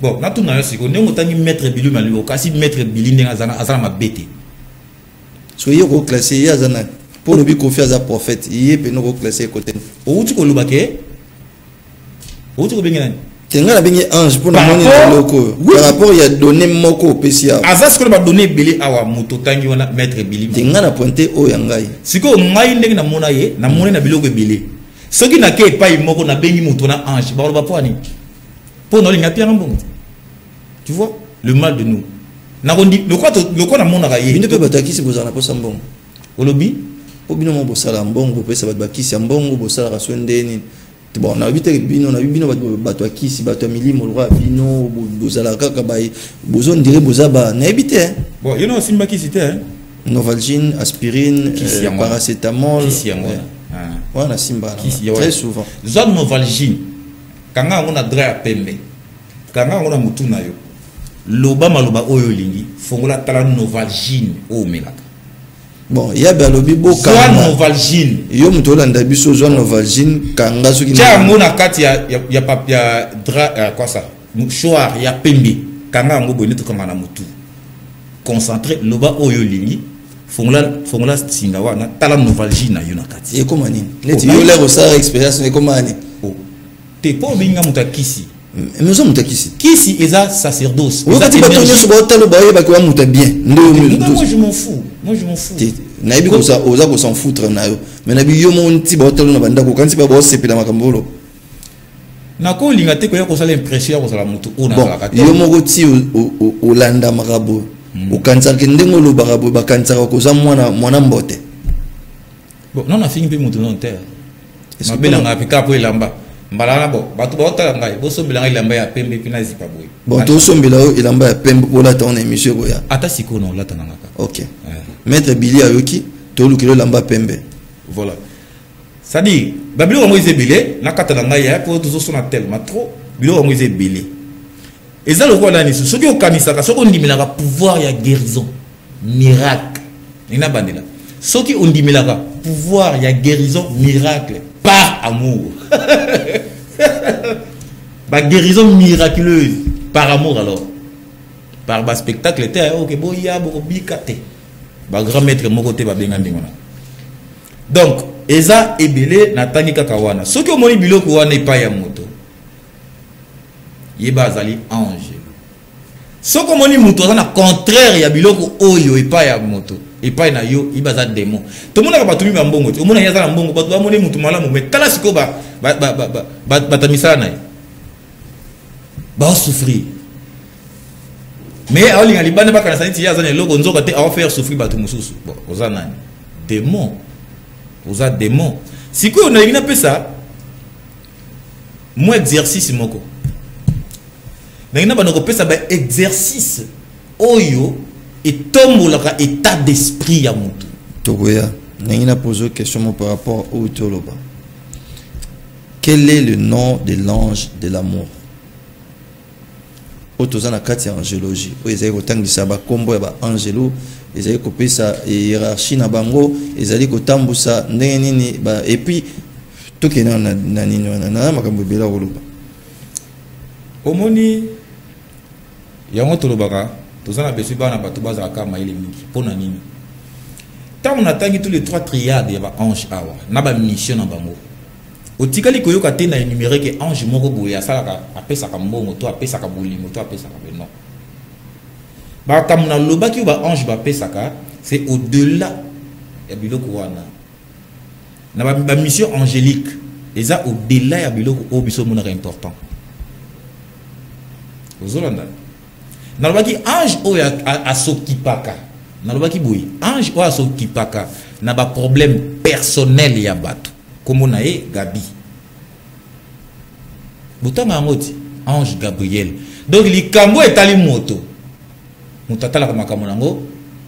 bon na tout na yo siko ndenge otangi maître Billy Malubo kasi maître Billy ndenge azana mabete so yo ko classer ya zana pour le but confiance à prophète yé pe no ko classer côté o uti ko lubake o uti ko bengena tenga la bengi ange pour na moni loko par rapport ya donné moko pesia azas ko ba donné Billy awa moto tangi wana maître Billy tenga na pointer o ya ngai siko ngai ndenge na mona ye na mona na biloko Billy soki na ke pa moko na bengi moto na ange ba ba poani pour no linga pia mbongo tu vois le mal de nous na kondi le quoi na mona ka ye bino pe batakisi bozana po sambongo olobi obino mo bosala mbongo pesa bat bakisi mbongo bosala ka swendeni bon na bité bino bato akisi bato milimo lwa bino bozala kaka bay bozon dire bozaba na ebité bon you know simba kisi te Novalgine aspirine paracétamol wana simba très souvent zone Novalgine kanga ngona dra pembe kanga ngona mutuna yo loba maloba oyo lingi fongola tala Novalgine o melaka bon ya balobi boka Novalgine yo muto landa biso zone Novalgine kanga soki ja ngona kati ya papia dra quoi ça mouchoir ya pembe kanga ngo bonito kanga na mutu concentré loba oyo lingi fongola singa wana tala Novalgine na yo na kati e koma nini leti yo lero sa expérience e koma ni te po binga mutakisi nous sommes mutakisi kisi eza sacerdoce eza énergie so ba talo ba yeba ko muta bien moi je m'en fous na ebi ko sa oza ko s'en foutre na yo mais na bi yo mon ti ba talo na banda ko kanti ba sepela makambolo na ko linga te ko ya ko sala impression ko sala mutu ona sala kati yo moko ti o landa makabo o kanza ke ndengo lo barabo ba kanza ko za mwana mbote bon non na fingi pe mutu non terre mabela nga pika po elamba mbalana bo batu ba otala ngai bo sombela ngai elamba ya pembe pina zipa boy bon to sombela elamba ya pembe ko la ton émission ko ya ata siko non la tananga ka OK maître Billy ayoki to lukilo lamba pembe voilà ça dit babilo ngo izebele na kata ngai ya po to so na tellement trop bilo ngo izebele eza lokwa nani soki okanisaka soki ondimelaka pouvoir ya guérison miracle nina bandela soki ondimelaka pouvoir ya guérison miracle par amour ba guérison miraculeuse par amour alors par ba spectacle était OK boya boko bikate ba grand maître moko te ba benga ndingona donc eza ebele na tangi kaka wana soki omoni biloko wana epai ya moto yeba azali ange soko moni muto azana contraire ya biloko oyo epai ya moto epai na yo ibaza démon to mona ka batumi ba mbongo te omona yaza na mbongo bato ba moni mutu malamu mais tala siko ba tamisana ba souffrir mais alinga libane ba kana santi yaza na loko nzoka te a faire souffrir bato mususu bon oza nani démon oza démon siko on a ina pesa mo exercice moko na banoko pesa ba exercice oyo etombolaka état d'esprit ya mutu tokoya na poser question par rapport au toloba. Quel est le nom de l'ange de l'amour? Otozana kati angelologie o ezali kotangisa ba kombo ya ba angelo ezali kopesa hiérarchie na bango ezali kotambusa ndenge nini ba et puis tokena na nini na makambo bela koloba omoni yango tolobaka tozana besu bana bato bazaka maile mingi pona nini tant on atangi tous les trois triades ya ba ange awa na ba mission na bango otikali koyoka te na énumérer que ange moko boye asalaka apesaka mbongo to apesaka bolimo to apesaka beno ba kamuna lobaki ba ange ba pesaka c'est au-delà ya biloko wana na ba mission angélique eza au-delà ya biloko o biso monaka important ozolanda nalobaki ange oyo asokipaka nalobaki boye ange oyo asokipaka na ba problème personnel ya bato comme on a Gabi botanga ngoti ange Gabriel donc likambo etali moto mutatala kama kamonango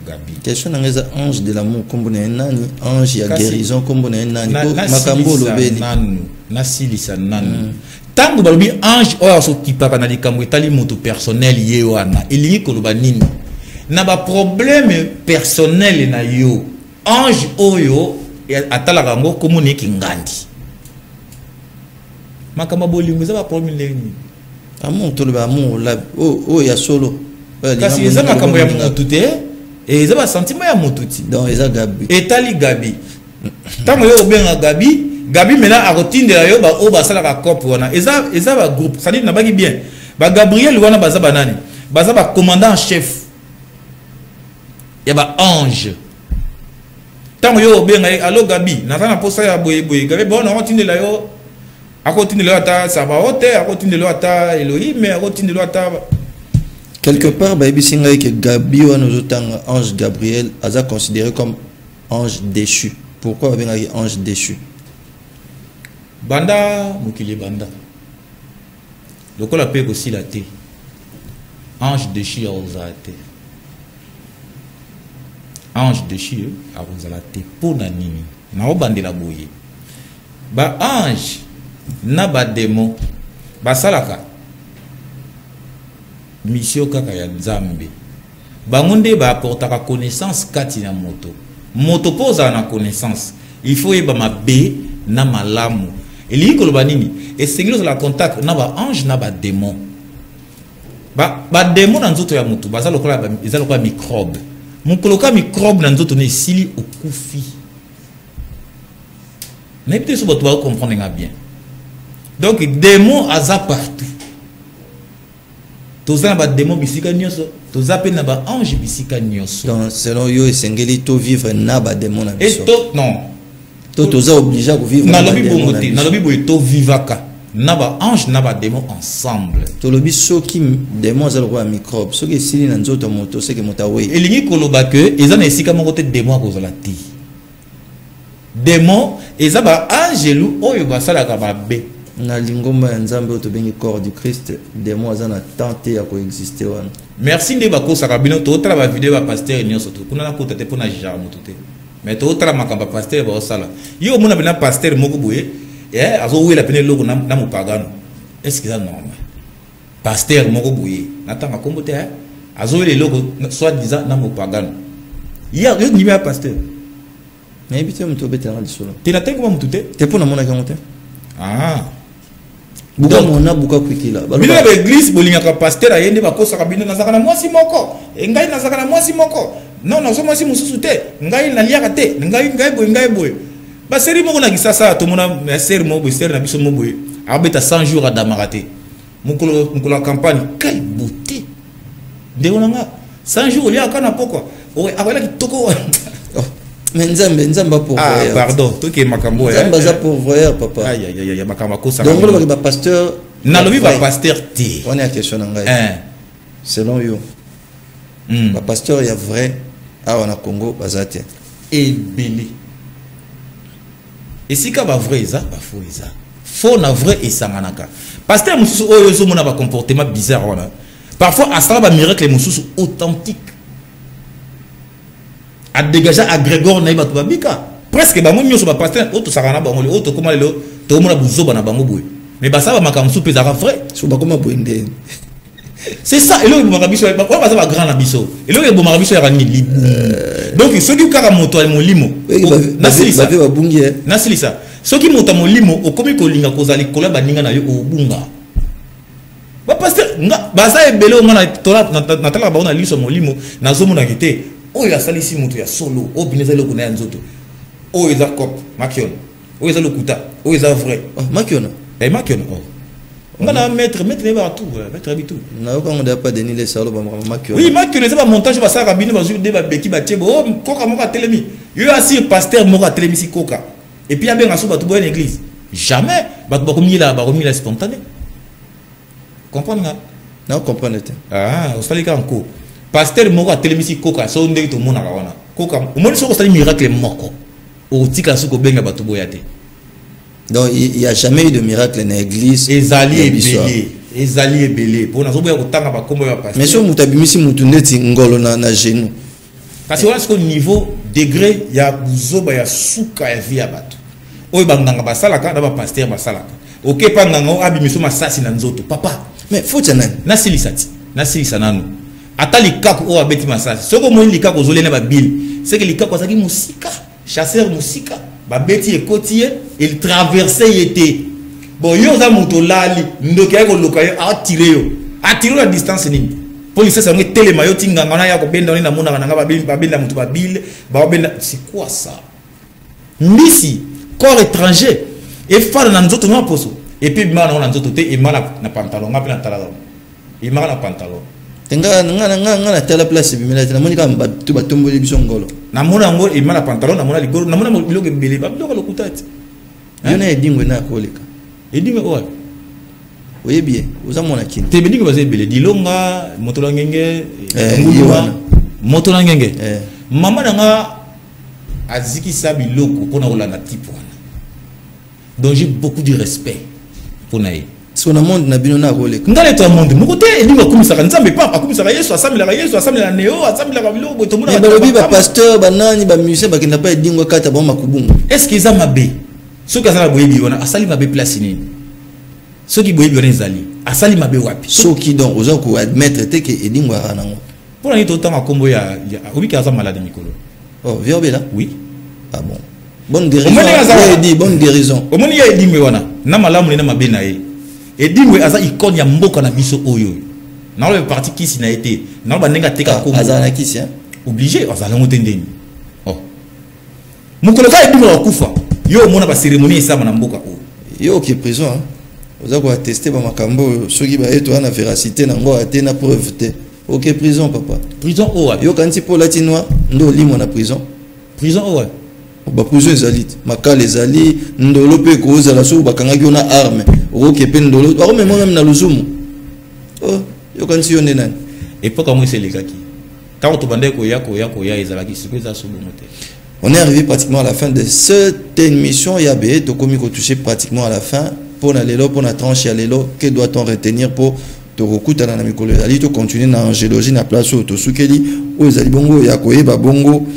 Gabi question ngeza ange de l'amour comme on a nani ange ya guérison comme on a nani makambo lobeli nanu nasilisa nanu tango balobi ange oyo asokipaka na likambo etali moto personnel ye wana elingi koloba nini na ba problème personnel na yo ange oyo atalaka ngo komoni kingandi makamba bolingo za ba problème ndeni amour to le amour la oh ya solo kasi eza makambo ya mutu te et eza ba sentiment ya mutu ti donc eza Gabi etali Gabi tango yo obenga Gabi maintenant a rotindela yo ba o ba sala ka cop wana eza ba groupe ça dit na baki bien ba Gabriel wana baza banani baza ba commandant en chef ya ba ange tango yo obenga allo Gabi na na posa ya boye Gabi bon na rotindela yo akotindela ata Sabaoth akotindela ata Elohim akotindela ata quelque part baby singa que Gabi wana ozotanga ange Gabriel aza considéré comme ange déchu. Pourquoi avec un ange déchu? Banda mukili banda. Le col appelle aussi la thé. Ange déchu à osate. Ange déchu à osate. Pour nanini. Na obande la boye. Ba ange na ba démon. Ba salaka. Mission kaka ya Nzambe. Bangonde ba apportaka connaissance kati na moto. Moto pose na connaissance. Il faut yeba mabe na malamu. Eli ko loba nini? Et sengelo la contact na ba ange na ba démon. Ba démon na nzoto ya moto baza lokola eza lokola microbe. Mukoloka microbe na nzoto ne sili okufi. Mais peut-être que tu vas comprendre bien. Donc démon aza partout. Toza ba démon bisika nyoso, toza pe na ba ange bisika nyoso. Donc selon yo esengeli to vivre na ba démon na biso. Et to non. Toza obligé à vivre na lobi bongote, na lobi boy to vivaka. Na ba ange na ba démon ensemble. To lobi soki démon za lokwa microbe, soki sili na nzoto moto seki motawe. Elingi koloba que eza na esika moko te démon ko zola ti. Démon eza ba angelu oyo ba sala ka ba be. Na lingomba ya Nzambe oto bengi corps du Christ démon aza na tenter ya coexister wana. Merci nde ba ko sakabino to tra ba vidéo ba pasteur nyoso to kuna na ko tete pona jara moto te. Mais to tra makamba pasteur ba sala. Yo mona bina pasteur moko boye azo wela pene logo na mo pagano. Est-ce que ça normal? Pasteur moko boye natanga kombo te azo wela logo soit disant na mo pagano. Yo ni ba pasteur. Mais bité mo to betela lisolo. Te na tengo mo tute. Te pona mona kangote. Ah. Buka mona buka kwikila. Bino ba église bolinga ka pasteur ayende ba kosa kabino na zakana mwasi moko. Ngai na zakana mwasi moko. Non non so mwasi mususu te. Ngai na liaka te. Ngai boy. Ba seri moko na kisasa to mona seri moko seri na biso moko. Abeta 100 jours à Damarate. Mukolo campagne quelle beauté. De onanga 100 jours liaka na poko. O awela kitoko. Mais Nzamba pour voyeur. Ah, pardon, toi qui es makambo. Nzamba za pour voyeur, papa. Aïe, makamako ça. Donc, on va pasteur. Na lobi ba pasteur ti. On est à question ngai. Selon yo. Ba pasteur ya vrai a wana Congo bazate. Et belé. Et si ka ba vrai ça, ba faux ça. Faux na vrai et sanganaka. Pasteur mususu oyo zo mona ba comportement bizarre wana. Parfois asala ba miracle mususu authentique. A dégager à Grégor na ibatu babika presque ba monyo so ba pasteur auto sakana ba ngoli auto koma lelo to mona buzoba na bango boye mais ba ça ba makamsu peza ka vrai so ba koma boende c'est ça et là ba biso ba ba ça ba grand na biso et là ba biso ya rani libu donc ce qui kaka moto al molimo na silisa ba bungi na silisa ce qui moto molimo okomi ko linga ko zali kola ba ninga na yo obunga ba pasteur nga ba ça ebele o mona tola na tala ba ona liso molimo na zo mona kite oyo asalisi mutu ya solo o bineza loko na nzoto oyo eza cop makion oyo eza lokuta oyo eza vrai makion makion ngana maître ne ba tout maître habitu na ko ngoda pas denis les salo ba makion oui makion eza ba montage ba saka bino ba zu de ba beki ba tiebo o koka moko atelemi yo asir pasteur moko atelemi si koka et puis abenga so ba tout boye l'église jamais ba komi la spontané comprendre na comprendre te o sali ka encore pasteur moko atelemisi koka so ndeki to mona ka wana koka omoni soko sali miracle moko o tika suko benga bato boyate donc il y a jamais eu de miracle dans l'église ezali ebele pour na zo boya kotanga ba kombo ya pasteur mais so mutabimisi mutu ndeti ngolo na genou kasi wana siko niveau degré ya buzoba ya suka ya via bato oyo banganga basalaka na ba pasteur basalaka oke pa nganga abimiso masasi na nzoto papa mais faut tena na silisa nanu ata likako o abeti masasi soko mo likako zolena ba bil c'est que likako azaki musika chasseur musika ba beti ekotie il traversait était bon yo za moto lali ndoki ya ko lokayo a tirer la distance ni police ça ngi télé mayo tinga ngana ya ko benda ni na mona ngana babenda mutu babile ba benda c'est quoi ça mbisi corps étranger et fala na nzoto na poso et puis mana na nzoto te et mana na pantalon ngapela talalo et mana na pantalon nga tala place bimela na monika tu batomboli biso ngolo na mona ngo et mana pantalon na mona ligoro na mona biloko mbele ba biloko lokutati yona edingwe na koleka edingwe quoi oui bien oza mona kini te bedingo bazé belé dilonga motola ngenge nguluma motola ngenge mama nanga aziki sabi loko pona olana tipo wana donc j'ai beaucoup de respect pour naï son monde na bino na koleka ngale to monde mo côté edingo kumisaka nzambe papa akumisaka yesu asamela neo asamela biloko boto mona ba lobi ba pasteur ba nani ba musicien ba kinda pa edingo kata ba makubungu est-ce qu'ils a mabé ceux qui azala boyebi wana asali mabé place nini ceux qui boyebi wana ezali asali mabé wapi ceux qui donc oza ko admettre te que edingo anango pour nani to tanga kombo ya obiki aza malade mikolo oh viobela oui ah bon bonne guérison dit bonne guérison omoni ya edingwe wana na malamu na mabé na ye edingwe aza icône ya mboka na biso oyo na le parti kisi na été na ba nenga teka kombo aza na kisi hein obligé aza ngo tendeni oh mukolo ka edingwe akufa yo mona ba cérémonie esama na mboka oyo yo qui prison hein oza ko attester ba makambo soki ba eto na véracité na ngo ate na preuve te OK prison papa prison oyo yo kanti po latinois ndo limo na prison oyo ba prison ezali makala ezali ndolo pe ko za la so bakangaki ona arme OK pe ndolo ba même même na luzumu oh yo kanti yo nena époque moi c'est les gaki quand to bande ko ya ezalaki sikoza so bomote. On est arrivé pratiquement à la fin de cette émission. Yabé, to komi ko touché pratiquement à la fin. Pour la lélo, pour la tranche à l'élo, que doit-on retenir pour te recouter dans la micro? Ali to continuer dans angélologie na place au to sukeli ou ezali bongo ya koyeba bongo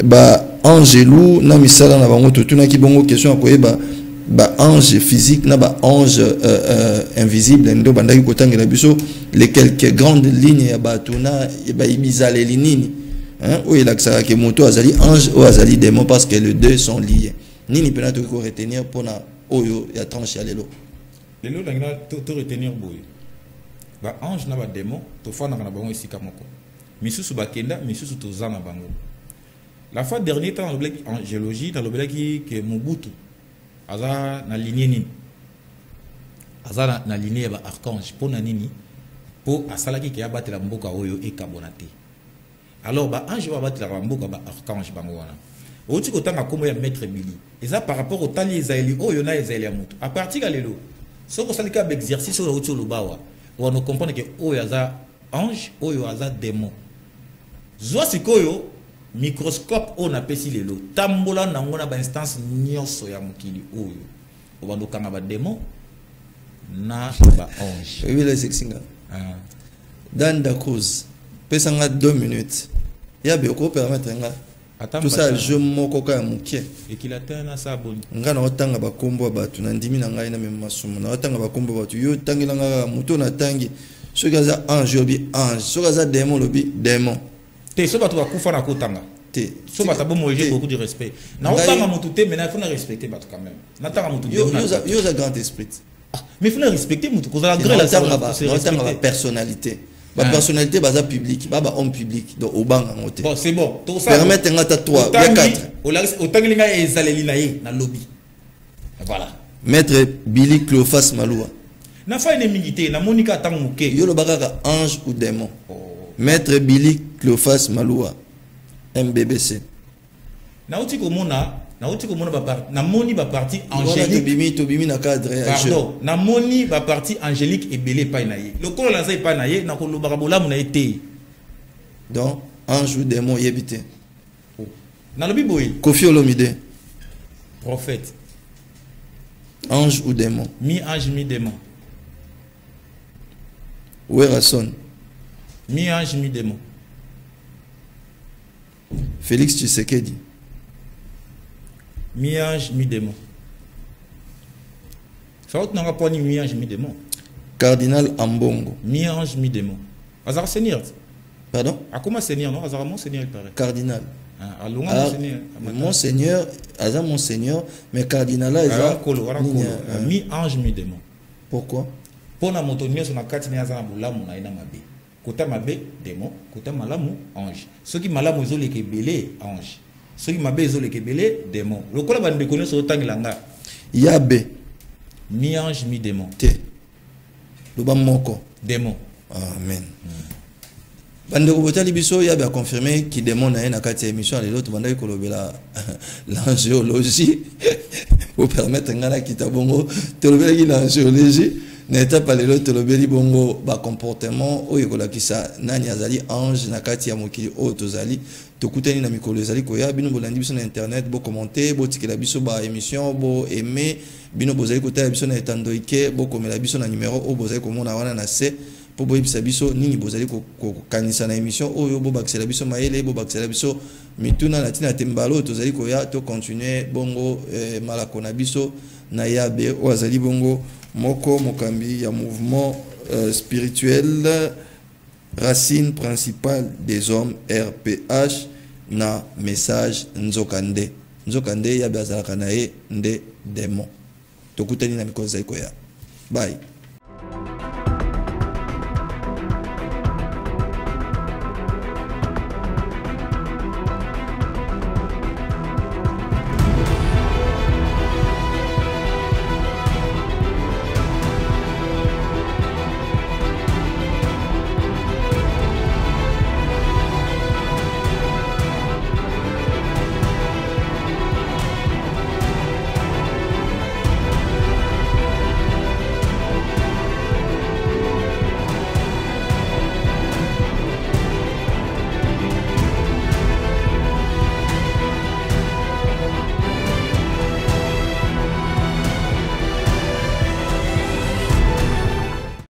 ba angélou na misala na bango to tuna ki bongo question koyeba ba ange physique na ba ange invisible ndo bandaki kotangela biso les quelques grandes lignes ya ba tuna ba ibizale linini. Hein, où il a que moto azali ange ou azali démon parce que les deux sont liés. Nini pena to ko retenir pour na oyo ya tranche ya lelo. Lelo na to retenir boy. Ba ange na ba démon to fa na na bango esika moko. Misusu ba kenda, misusu to za na bango. La fois dernier temps dans le angélologie dans le blaki que Mobutu aza na lignée nini. Aza na lignée ba archange pour na nini pour asalaki ki abatela mboka oyo e kabonate. Alors ba ange va battre la mboka ba archange bango wana oti ko tanga komo ya maître Billy et ça par rapport au tali Isaïli o yona Isaïli ya mutu à partir de lelo so ko salika ba exercice o oti lo bawa on comprendre que o yaza ange o yo aza démon zo sikoyo microscope on appelle si lelo tambola na ngona ba instance nyonso ya mukili oyo o bando kanga ba démon na ba ange oui les sexinga dans la cause pesanga 2 minutes ya be ko permettre nga tout ça je moko ka mukie et qu'il atteint na sa boni nga na otanga ba kombo ba tu na ndimi na ngai na même masumu na otanga ba kombo ba tu yo tangila nga muto na tangi so gaza ange obi ange so gaza démon lobi démon te so ba tu ba kufa na kotanga te so ba tabo moi j'ai beaucoup de respect na otanga mutu te mais na faut na respecter ba quand même na tanga mutu yo za grand esprit mais faut na respecter mutu ko za gré la tanga ba personnalité. La personnalité basa publique, baba homme public, donc au banc en hôtel. Bon, c'est bon. Permettez à toi, il y a 4. Autant que les ezaleli naïe na lobby. Voilà. Maître Billy Cleophas Maloua. Na fa une milité, na Monica Tamuke. Yo le bagaka ange ou démon. Maître Billy Cleophas Maloua. MBBC. Na uti ko mona na moni ba partie angélique tobimi na cadre pardon na moni ba partie angélique et belé pa naïe le kolo la pa naïe na ko lo barabola mu na été donc ange ou démon yebité na lobi boy Kofi Olomide prophète ange ou démon mi ange mi démon Werason mi ange mi démon Félix Tshisekedi mi-ange, mi-démon. Ça va être pas ni mi-ange, mi-démon. Cardinal Ambongo. Mi-ange, mi-démon. Azar Seigneur. Pardon? À comment Seigneur, non? Azar mon Seigneur, il paraît. Cardinal. Monseigneur, Azam Monseigneur, mais cardinal là, mi ange mi démon. Pourquoi? Pour na motonio sur na kati na za bulamu na ina mabe. Kota mabe démon, kota malamu ange. Ceux qui malamu zo leke belé ange. Ceux qui mabe zo leke belé démon. Le kola ba ndekone so tangilanga. Yabe Mi ange mi démon. Te. Loba moko démon. Amen. Bande Robotali Biso yabe a confirmé qu'il démon na kati émission et l'autre bande ko lobela l'angéologie pour permettre ngana kitabongo te lobela ki l'angéologie n'était pas l'autre te lobeli bongo ba comportement o yekola kisa nani azali ange na kati ya mokili o tozali tokutani na mikolo ezali ko ya bino bolandi biso na internet bo commenter bo tikela biso ba émission bo aimer bino bozali kota biso na etandoike bo komela biso na numéro o bozali komona wana na se pour boyebisa biso nini bozali ko kanisa na émission oyo bo bakisela biso maele bo bakisela biso mituna na tina tembalo tozali ko ya to continuer bongo malako na biso na yabe o azali bongo moko mokambi ya mouvement spirituel racine principale des hommes RPH na message nzokande yabe azalaka na ye nde démon tokutani na mikolo zali ko ya bye.